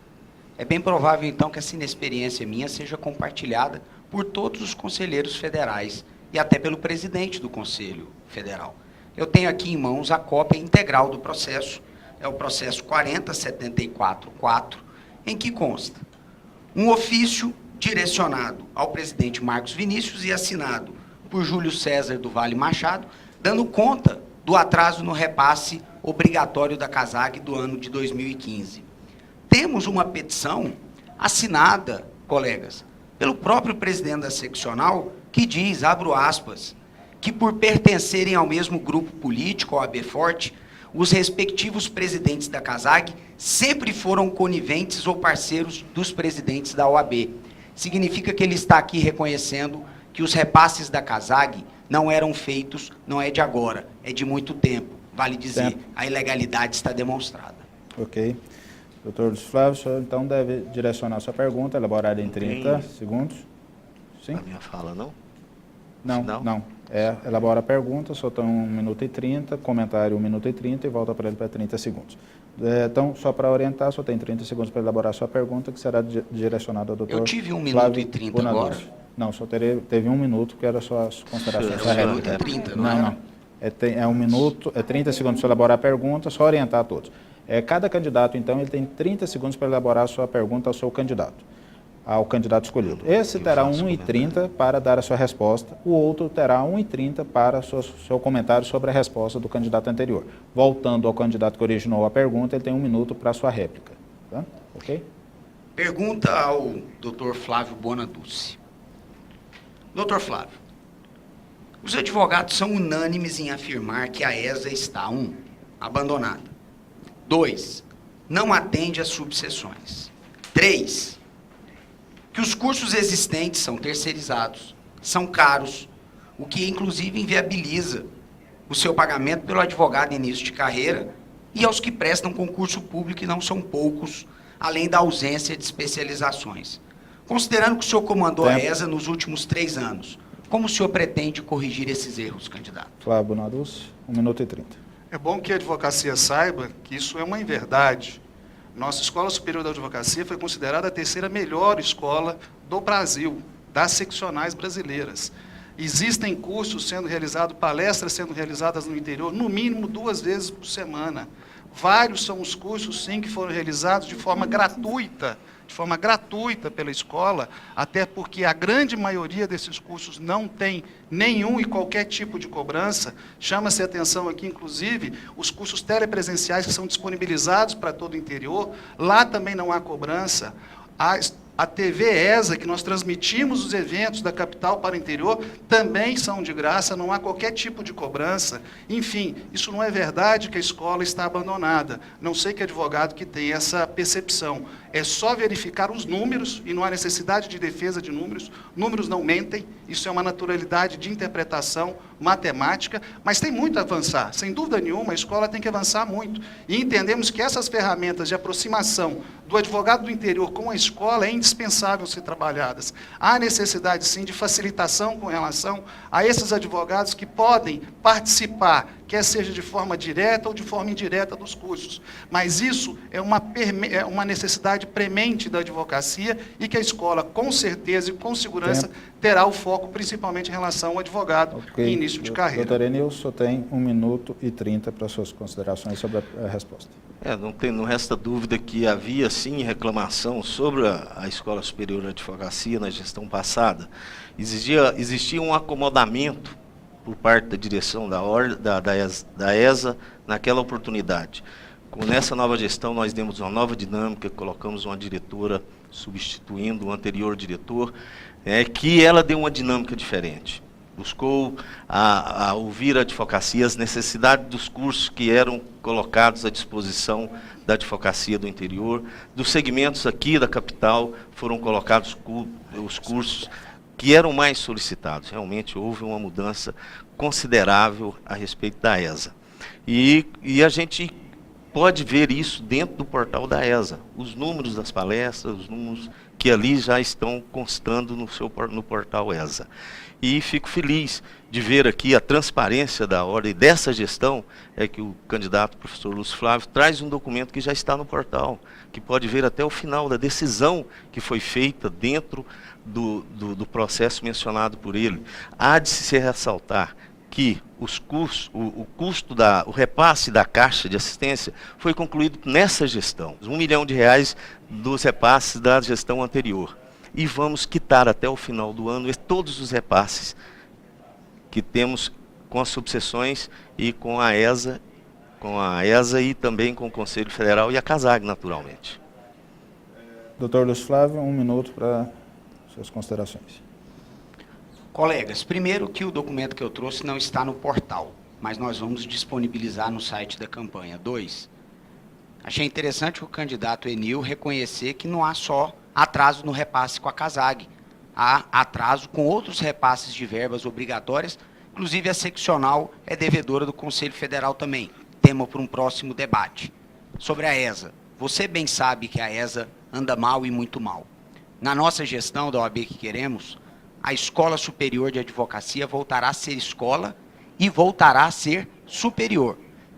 É bem provável, então, que essa inexperiência minha seja compartilhada por todos os conselheiros federais e até pelo presidente do Conselho Federal. Eu tenho aqui em mãos a cópia integral do processo, é o processo 4074-4, em que consta um ofício direcionado ao presidente Marcos Vinícius e assinado por Júlio César do Vale Machado, dando conta do atraso no repasse obrigatório da CASAG do ano de 2015. Temos uma petição assinada, colegas, pelo próprio presidente da seccional, que diz, abro aspas, que, por pertencerem ao mesmo grupo político, OAB Forte, os respectivos presidentes da CASAG sempre foram coniventes ou parceiros dos presidentes da OAB. Significa que ele está aqui reconhecendo que os repasses da CASAG não eram feitos, não é de agora, é de muito tempo. Vale dizer, a ilegalidade está demonstrada. Ok. Doutor Lúcio Flávio, o senhor então deve direcionar sua pergunta, elaborada em 30 segundos. Sim? A minha fala, não? Não, Final? não. Elabora a pergunta, só tem 1 minuto e 30, comentário 1 minuto e 30 e volta para ele para 30 segundos. Então, só para orientar, só tem 30 segundos para elaborar a sua pergunta, que será direcionada ao doutor Eu tive 1 minuto Flávio e 30 Bonaducci. agora. Não, só teve 1 minuto, que era só as considerações. Era 1 minuto e 30, não era? Não. É 1 minuto, 30 segundos para elaborar a pergunta, só orientar a todos. Cada candidato, então, ele tem 30 segundos para elaborar a sua pergunta ao seu candidato, ao candidato escolhido. Esse terá 1:30 para dar a sua resposta, o outro terá 1:30 para seu comentário sobre a resposta do candidato anterior. Voltando ao candidato que originou a pergunta, ele tem 1 minuto para a sua réplica. Tá? Ok? Pergunta ao Dr. Flávio Bonaducci. Dr. Flávio, os advogados são unânimes em afirmar que a ESA está, 1, abandonada. 2, não atende às subseções. 3, que os cursos existentes são terceirizados, são caros, o que inclusive inviabiliza o seu pagamento pelo advogado em início de carreira e aos que prestam concurso público, e não são poucos, além da ausência de especializações. Considerando que o senhor comandou a ESA nos últimos 3 anos, como o senhor pretende corrigir esses erros, candidato? Flávio Bonaducci, 1 minuto e 30. É bom que a advocacia saiba que isso é uma inverdade. Nossa Escola Superior da Advocacia foi considerada a 3ª melhor escola do Brasil, das seccionais brasileiras. Existem cursos sendo realizados, palestras sendo realizadas no interior, no mínimo 2 vezes por semana. Vários são os cursos, sim, que foram realizados de forma gratuita pela escola, até porque a grande maioria desses cursos não tem nenhum e qualquer tipo de cobrança. Chama-se a atenção aqui, inclusive, os cursos telepresenciais que são disponibilizados para todo o interior, lá também não há cobrança. A TV ESA, que nós transmitimos os eventos da capital para o interior, também são de graça, não há qualquer tipo de cobrança. Enfim, isso não é verdade que a escola está abandonada. Não sei que advogado que tem essa percepção. É só verificar os números, e não há necessidade de defesa de números. Números não mentem, isso é uma naturalidade de interpretação matemática, mas tem muito a avançar. Sem dúvida nenhuma, a escola tem que avançar muito. E entendemos que essas ferramentas de aproximação do advogado do interior com a escola é indispensável ser trabalhadas. Há necessidade, sim, de facilitação com relação a esses advogados que podem participar, quer seja de forma direta ou de forma indireta dos cursos. Mas isso é uma necessidade premente da advocacia e que a escola, com certeza e com segurança, terá o foco principalmente em relação ao advogado em início de carreira. Doutor Enilson, tem 1 minuto e 30 para suas considerações sobre a resposta. Não resta dúvida que havia, sim, reclamação sobre a Escola Superior de Advocacia na gestão passada. Existia um acomodamento por parte da direção da ESA naquela oportunidade. Nessa nova gestão, nós demos uma nova dinâmica, colocamos uma diretora substituindo o anterior diretor, que ela deu uma dinâmica diferente. Buscou a ouvir a advocacia, as necessidades dos cursos que eram colocados à disposição da advocacia do interior. Dos segmentos aqui da capital foram colocados os cursos que eram mais solicitados. Realmente houve uma mudança considerável a respeito da ESA. E a gente pode ver isso dentro do portal da ESA. Os números das palestras, os números que ali já estão constando no portal ESA. E fico feliz de ver aqui a transparência da ordem dessa gestão, que o candidato professor Lúcio Flávio traz um documento que já está no portal, que pode ver até o final da decisão que foi feita dentro do processo mencionado por ele. Há de se ressaltar que o repasse da Caixa de Assistência foi concluído nessa gestão. R$1 milhão dos repasses da gestão anterior. E vamos quitar até o final do ano todos os repasses que temos com as subseções e com a ESA e também com o Conselho Federal e a CASAG, naturalmente. Doutor Lúcio Flávio, 1 minuto para suas considerações. Colegas, primeiro que o documento que eu trouxe não está no portal, mas nós vamos disponibilizar no site da campanha. 2, achei interessante o candidato Enil reconhecer que não há só atraso no repasse com a CASAG, há atraso com outros repasses de verbas obrigatórias, inclusive a seccional é devedora do Conselho Federal também, tema para um próximo debate. Sobre a ESA, você bem sabe que a ESA anda mal e muito mal. Na nossa gestão da OAB que queremos, a Escola Superior de Advocacia voltará a ser escola e voltará a ser superior.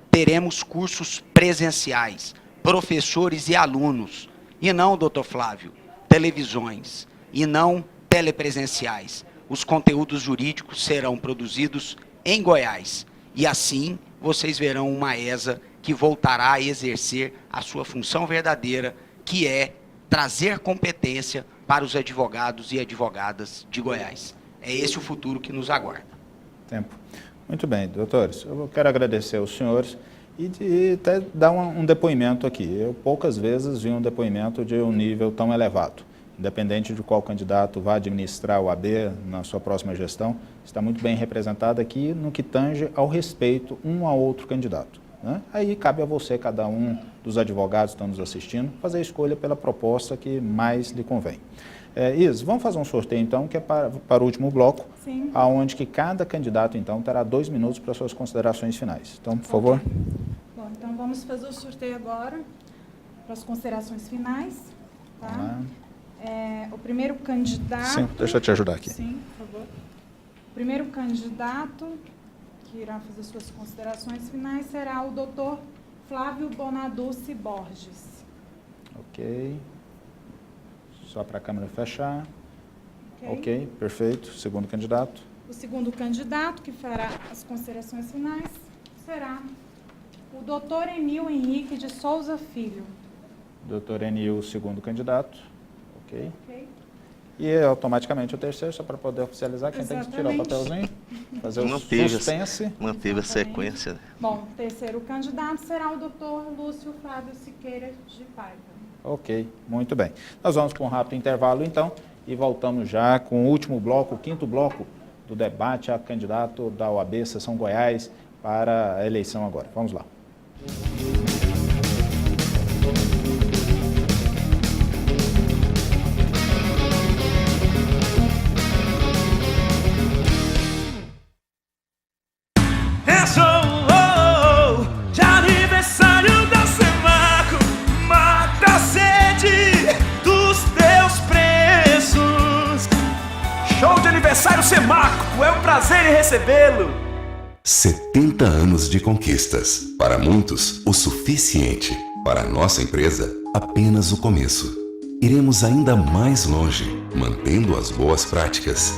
Teremos cursos presenciais, professores e alunos, e não, doutor Flávio, televisões, e não telepresenciais. Os conteúdos jurídicos serão produzidos em Goiás, e assim vocês verão uma ESA que voltará a exercer a sua função verdadeira, que é trazer competência para os advogados e advogadas de Goiás. É esse o futuro que nos aguarda. Tempo. Muito bem, doutores. Eu quero agradecer aos senhores e até dar um depoimento aqui. Eu poucas vezes vi um depoimento de um nível tão elevado. Independente de qual candidato vá administrar o AB na sua próxima gestão, está muito bem representado aqui no que tange ao respeito um ao outro candidato, né? Aí cabe a você, cada um dos advogados que estão nos assistindo, fazer a escolha pela proposta que mais lhe convém. Isa, vamos fazer um sorteio então, que é para o último bloco, Sim. Onde que cada candidato então terá 2 minutos para suas considerações finais. Então, por favor. Bom, então vamos fazer o sorteio agora para as considerações finais. Tá? Vamos lá. O primeiro candidato... Sim, deixa eu te ajudar aqui. Sim, por favor. O primeiro candidato que irá fazer suas considerações finais será o doutor Flávio Bonaduce Borges. Ok. Só para a câmera fechar. Ok, perfeito. Segundo candidato. O segundo candidato que fará as considerações finais será o doutor Emil Henrique de Souza Filho. Doutor Enil, segundo candidato. Ok. Ok? E automaticamente o terceiro, só para poder oficializar, quem tem que tirar o papelzinho, fazer o suspense. Manteve a sequência. Bom, o terceiro candidato será o doutor Lúcio Flávio Siqueira de Paiva. Ok, muito bem. Nós vamos para um rápido intervalo, então, e voltamos já com o último bloco, o 5º bloco do debate a candidato da OAB, Seção Goiás, para a eleição agora. Vamos lá. De aniversário da Semaco, mata a sede dos teus preços. Show de aniversário Semaco, é um prazer em recebê-lo. 70 anos de conquistas. Para muitos, o suficiente. Para a nossa empresa, apenas o começo. Iremos ainda mais longe, mantendo as boas práticas.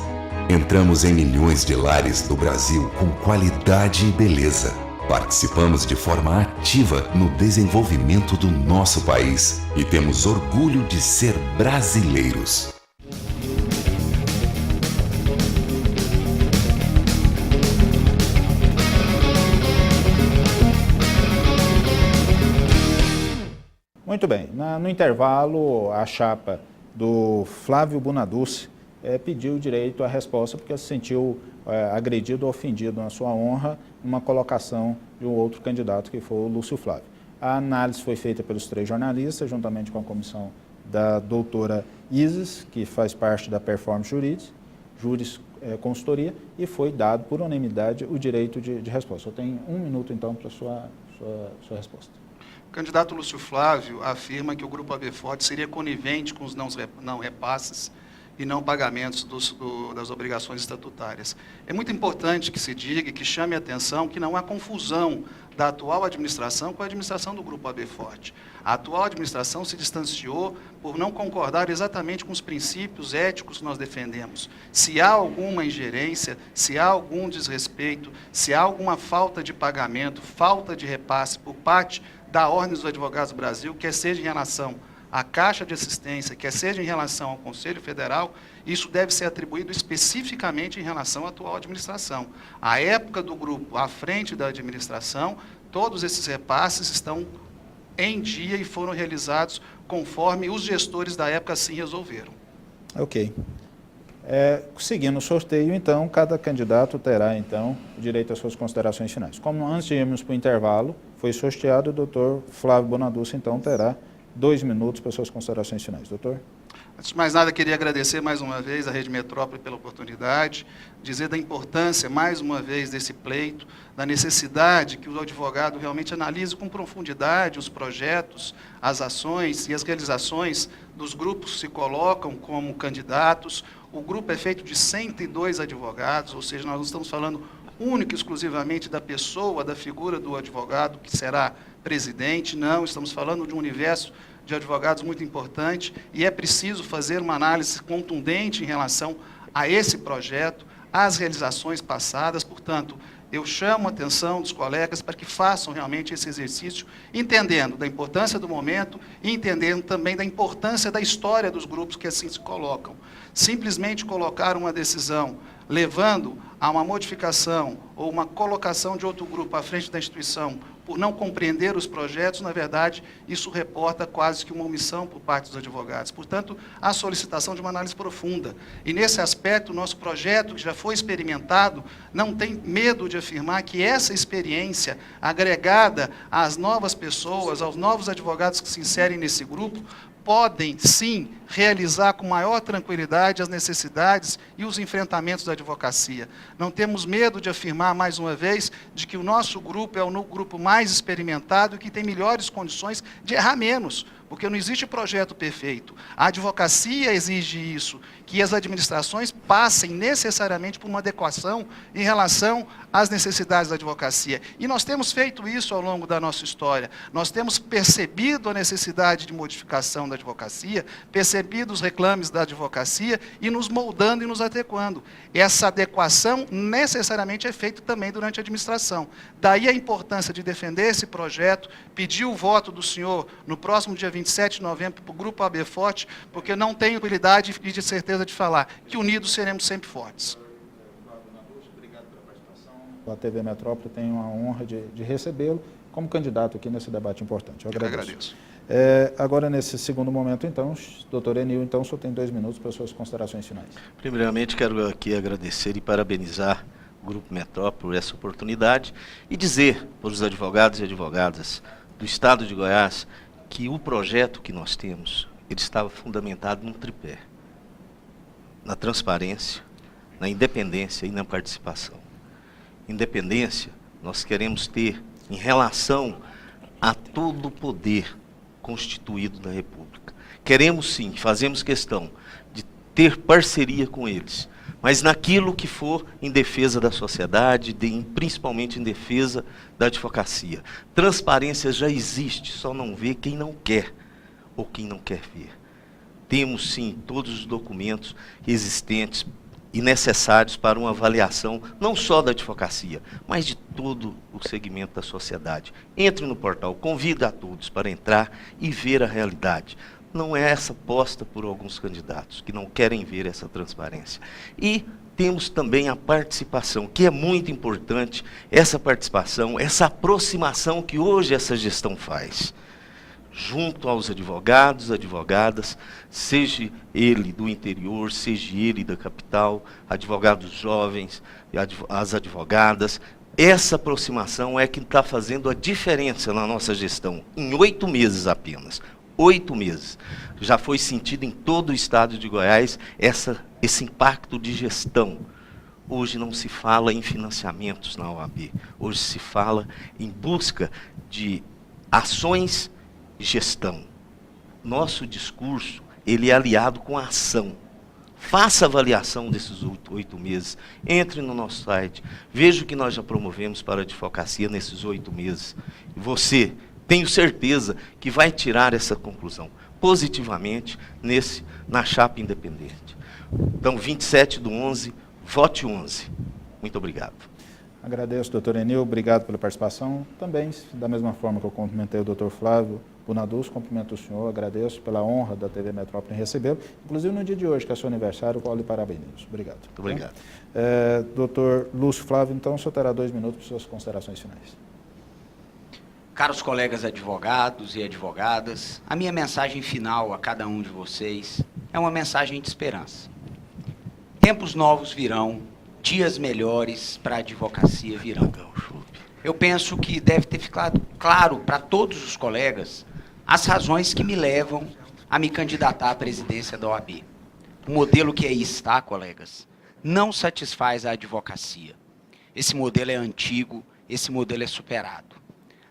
Entramos em milhões de lares do Brasil com qualidade e beleza. Participamos de forma ativa no desenvolvimento do nosso país e temos orgulho de ser brasileiros. Muito bem, no intervalo, a chapa do Flávio Bonaduce pediu direito à resposta porque se sentiu agredido ou ofendido na sua honra numa colocação de um outro candidato, que foi o Lúcio Flávio. A análise foi feita pelos 3 jornalistas, juntamente com a comissão da doutora Isis, que faz parte da Performance Juris Consultoria, e foi dado por unanimidade o direito de resposta. Eu tenho 1 minuto, então, para a sua resposta. O candidato Lúcio Flávio afirma que o Grupo AB Forte seria conivente com os não repasses e não pagamentos das obrigações estatutárias. É muito importante que se diga e que chame a atenção que não há confusão da atual administração com a administração do Grupo AB Forte. A atual administração se distanciou por não concordar exatamente com os princípios éticos que nós defendemos. Se há alguma ingerência, se há algum desrespeito, se há alguma falta de pagamento, falta de repasse por parte da Ordem dos Advogados do Brasil, quer seja em relação à Caixa de Assistência, quer seja em relação ao Conselho Federal, isso deve ser atribuído especificamente em relação à atual administração. À época do grupo, à frente da administração, todos esses repasses estão em dia e foram realizados conforme os gestores da época assim resolveram. Ok. Seguindo o sorteio, então, cada candidato terá, então, o direito às suas considerações finais. Como antes de irmos para o intervalo, foi sorteado, o doutor Flávio Bonadussi, então, terá 2 minutos para suas considerações finais. Doutor? Antes de mais nada, queria agradecer mais uma vez à Rede Metrópole pela oportunidade, dizer da importância, mais uma vez, desse pleito, da necessidade que o advogado realmente analise com profundidade os projetos, as ações e as realizações dos grupos que se colocam como candidatos. O grupo é feito de 102 advogados, ou seja, nós não estamos falando única e exclusivamente da pessoa, da figura do advogado que será presidente, não, estamos falando de um universo de advogados muito importante e é preciso fazer uma análise contundente em relação a esse projeto, às realizações passadas. Portanto, eu chamo a atenção dos colegas para que façam realmente esse exercício, entendendo da importância do momento e entendendo também da importância da história dos grupos que assim se colocam. Simplesmente colocar uma decisão levando a uma modificação ou uma colocação de outro grupo à frente da instituição por não compreender os projetos, na verdade, isso reporta quase que uma omissão por parte dos advogados. Portanto, a solicitação de uma análise profunda. E, nesse aspecto, o nosso projeto, que já foi experimentado, não tem medo de afirmar que essa experiência, agregada às novas pessoas, aos novos advogados que se inserem nesse grupo, podem, sim, realizar com maior tranquilidade as necessidades e os enfrentamentos da advocacia. Não temos medo de afirmar, mais uma vez, de que o nosso grupo é o grupo mais experimentado e que tem melhores condições de errar menos, porque não existe projeto perfeito. A advocacia exige isso, que as administrações passem necessariamente por uma adequação em relação às necessidades da advocacia. E nós temos feito isso ao longo da nossa história. Nós temos percebido a necessidade de modificação da advocacia, percebido os reclames da advocacia e nos moldando e nos adequando. Essa adequação necessariamente é feita também durante a administração. Daí a importância de defender esse projeto, pedir o voto do senhor no próximo dia 27 de novembro para o Grupo AB Forte, porque não tenho habilidade e de certeza de falar que unidos seremos sempre fortes. Obrigado pela participação. A TV Metrópole tem a honra de recebê-lo como candidato aqui nesse debate importante. Eu agradeço. Agora, nesse segundo momento, então, doutor Enil, então, o senhor tem 2 minutos para as suas considerações finais. Primeiramente, quero aqui agradecer e parabenizar o Grupo Metrópole por essa oportunidade e dizer para os advogados e advogadas do Estado de Goiás que o projeto que nós temos, ele estava fundamentado num tripé: na transparência, na independência e na participação. Independência, nós queremos ter em relação a todo o poder constituído da República. Queremos sim, fazemos questão de ter parceria com eles, mas naquilo que for em defesa da sociedade, principalmente em defesa da advocacia. Transparência já existe, só não vê quem não quer ou quem não quer ver. Temos sim todos os documentos existentes e necessários para uma avaliação não só da advocacia, mas de todo o segmento da sociedade. Entre no portal, convido a todos para entrar e ver a realidade. Não é essa posta por alguns candidatos que não querem ver essa transparência. E temos também a participação, que é muito importante, essa participação, essa aproximação que hoje essa gestão faz, junto aos advogados, advogadas, seja ele do interior, seja ele da capital, advogados jovens, as advogadas. Essa aproximação é que está fazendo a diferença na nossa gestão, em 8 meses apenas. 8 meses. Já foi sentido em todo o estado de Goiás esse impacto de gestão. Hoje não se fala em financiamentos na OAB, hoje se fala em busca de ações e gestão. Nosso discurso, ele é aliado com a ação. Faça a avaliação desses 8 meses, entre no nosso site, veja o que nós já promovemos para a advocacia nesses 8 meses. E você, tenho certeza que vai tirar essa conclusão positivamente na chapa independente. Então, 27/11, vote 11. Muito obrigado. Agradeço, doutor Enil, obrigado pela participação. Também, da mesma forma que eu cumprimentei o doutor Flávio Bonadussi, cumprimento o senhor, agradeço pela honra da TV Metrópole em recebê-lo, inclusive no dia de hoje, que é seu aniversário, qual lhe parabenizo. Obrigado. Muito obrigado. Doutor Lúcio Flávio, então, o senhor terá 2 minutos para suas considerações finais. Caros colegas advogados e advogadas, a minha mensagem final a cada um de vocês é uma mensagem de esperança. tempos novos virão, dias melhores para a advocacia virão. Eu penso que deve ter ficado claro para todos os colegas as razões que me levam a me candidatar à presidência da OAB. O modelo que aí está, colegas, não satisfaz a advocacia. Esse modelo é antigo, esse modelo é superado.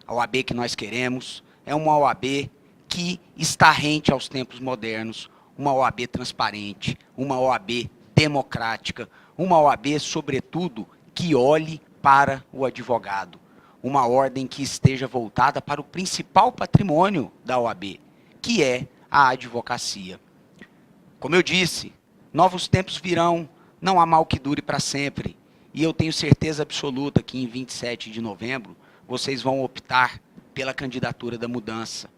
A OAB que nós queremos é uma OAB que está rente aos tempos modernos, uma OAB transparente, uma OAB democrática, uma OAB, sobretudo, que olhe para o advogado, uma ordem que esteja voltada para o principal patrimônio da OAB, que é a advocacia. Como eu disse, novos tempos virão, não há mal que dure para sempre, e eu tenho certeza absoluta que em 27 de novembro vocês vão optar pela candidatura da mudança.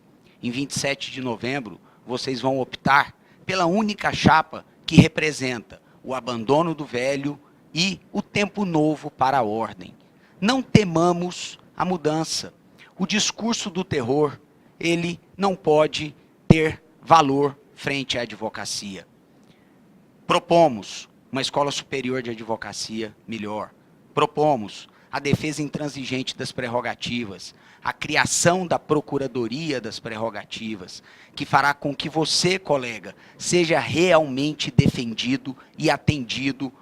Em 27 de novembro, vocês vão optar pela única chapa que representa o abandono do velho e o tempo novo para a ordem. Não temamos a mudança. O discurso do terror, ele não pode ter valor frente à advocacia. Propomos uma escola superior de advocacia melhor. Propomos a defesa intransigente das prerrogativas, a criação da procuradoria das prerrogativas, que fará com que você, colega, seja realmente defendido e atendido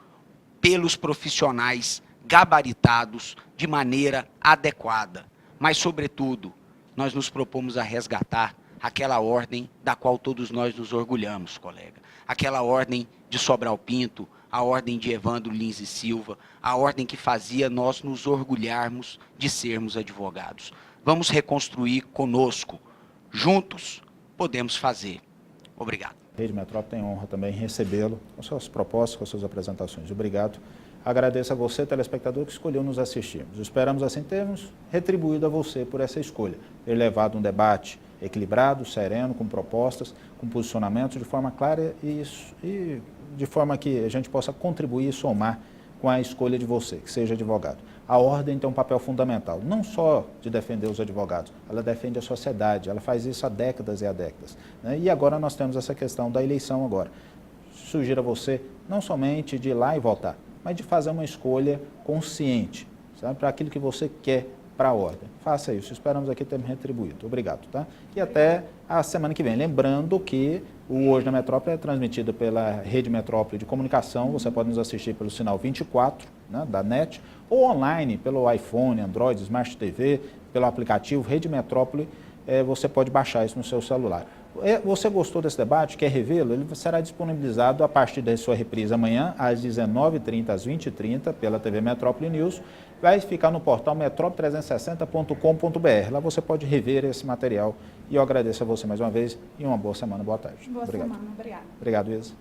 pelos profissionais gabaritados de maneira adequada. Mas, sobretudo, nós nos propomos a resgatar aquela ordem da qual todos nós nos orgulhamos, colega. Aquela ordem de Sobral Pinto, a ordem de Evandro Lins e Silva, a ordem que fazia nós nos orgulharmos de sermos advogados. Vamos reconstruir conosco. Juntos podemos fazer. Obrigado. A Rede Metrópole tem honra também em recebê-lo com suas propostas, com suas apresentações. Obrigado. Agradeço a você, telespectador, que escolheu nos assistirmos. Esperamos assim termos retribuído a você por essa escolha, ter levado um debate equilibrado, sereno, com propostas, com posicionamentos de forma clara e de forma que a gente possa contribuir e somar com a escolha de você, que seja advogado. A ordem tem um papel fundamental, não só de defender os advogados, ela defende a sociedade, ela faz isso há décadas e há décadas, né? E agora nós temos essa questão da eleição agora. Sugiro a você não somente de ir lá e votar, mas de fazer uma escolha consciente, sabe, para aquilo que você quer para a ordem. Faça isso, esperamos aqui termos retribuído. Obrigado, tá? E até a semana que vem. Lembrando que o Hoje na Metrópole é transmitido pela Rede Metrópole de Comunicação, você pode nos assistir pelo sinal 24, né, da NET, ou online, pelo iPhone, Android, Smart TV, pelo aplicativo Rede Metrópole, você pode baixar isso no seu celular. Você gostou desse debate, quer revê-lo? Ele será disponibilizado a partir da sua reprise amanhã, às 19h30, às 20h30, pela TV Metrópole News. Vai ficar no portal metrópole360.com.br. Lá você pode rever esse material. E eu agradeço a você mais uma vez e uma boa semana. Boa tarde. Boa Obrigado. semana. Obrigada. Obrigado, Isa.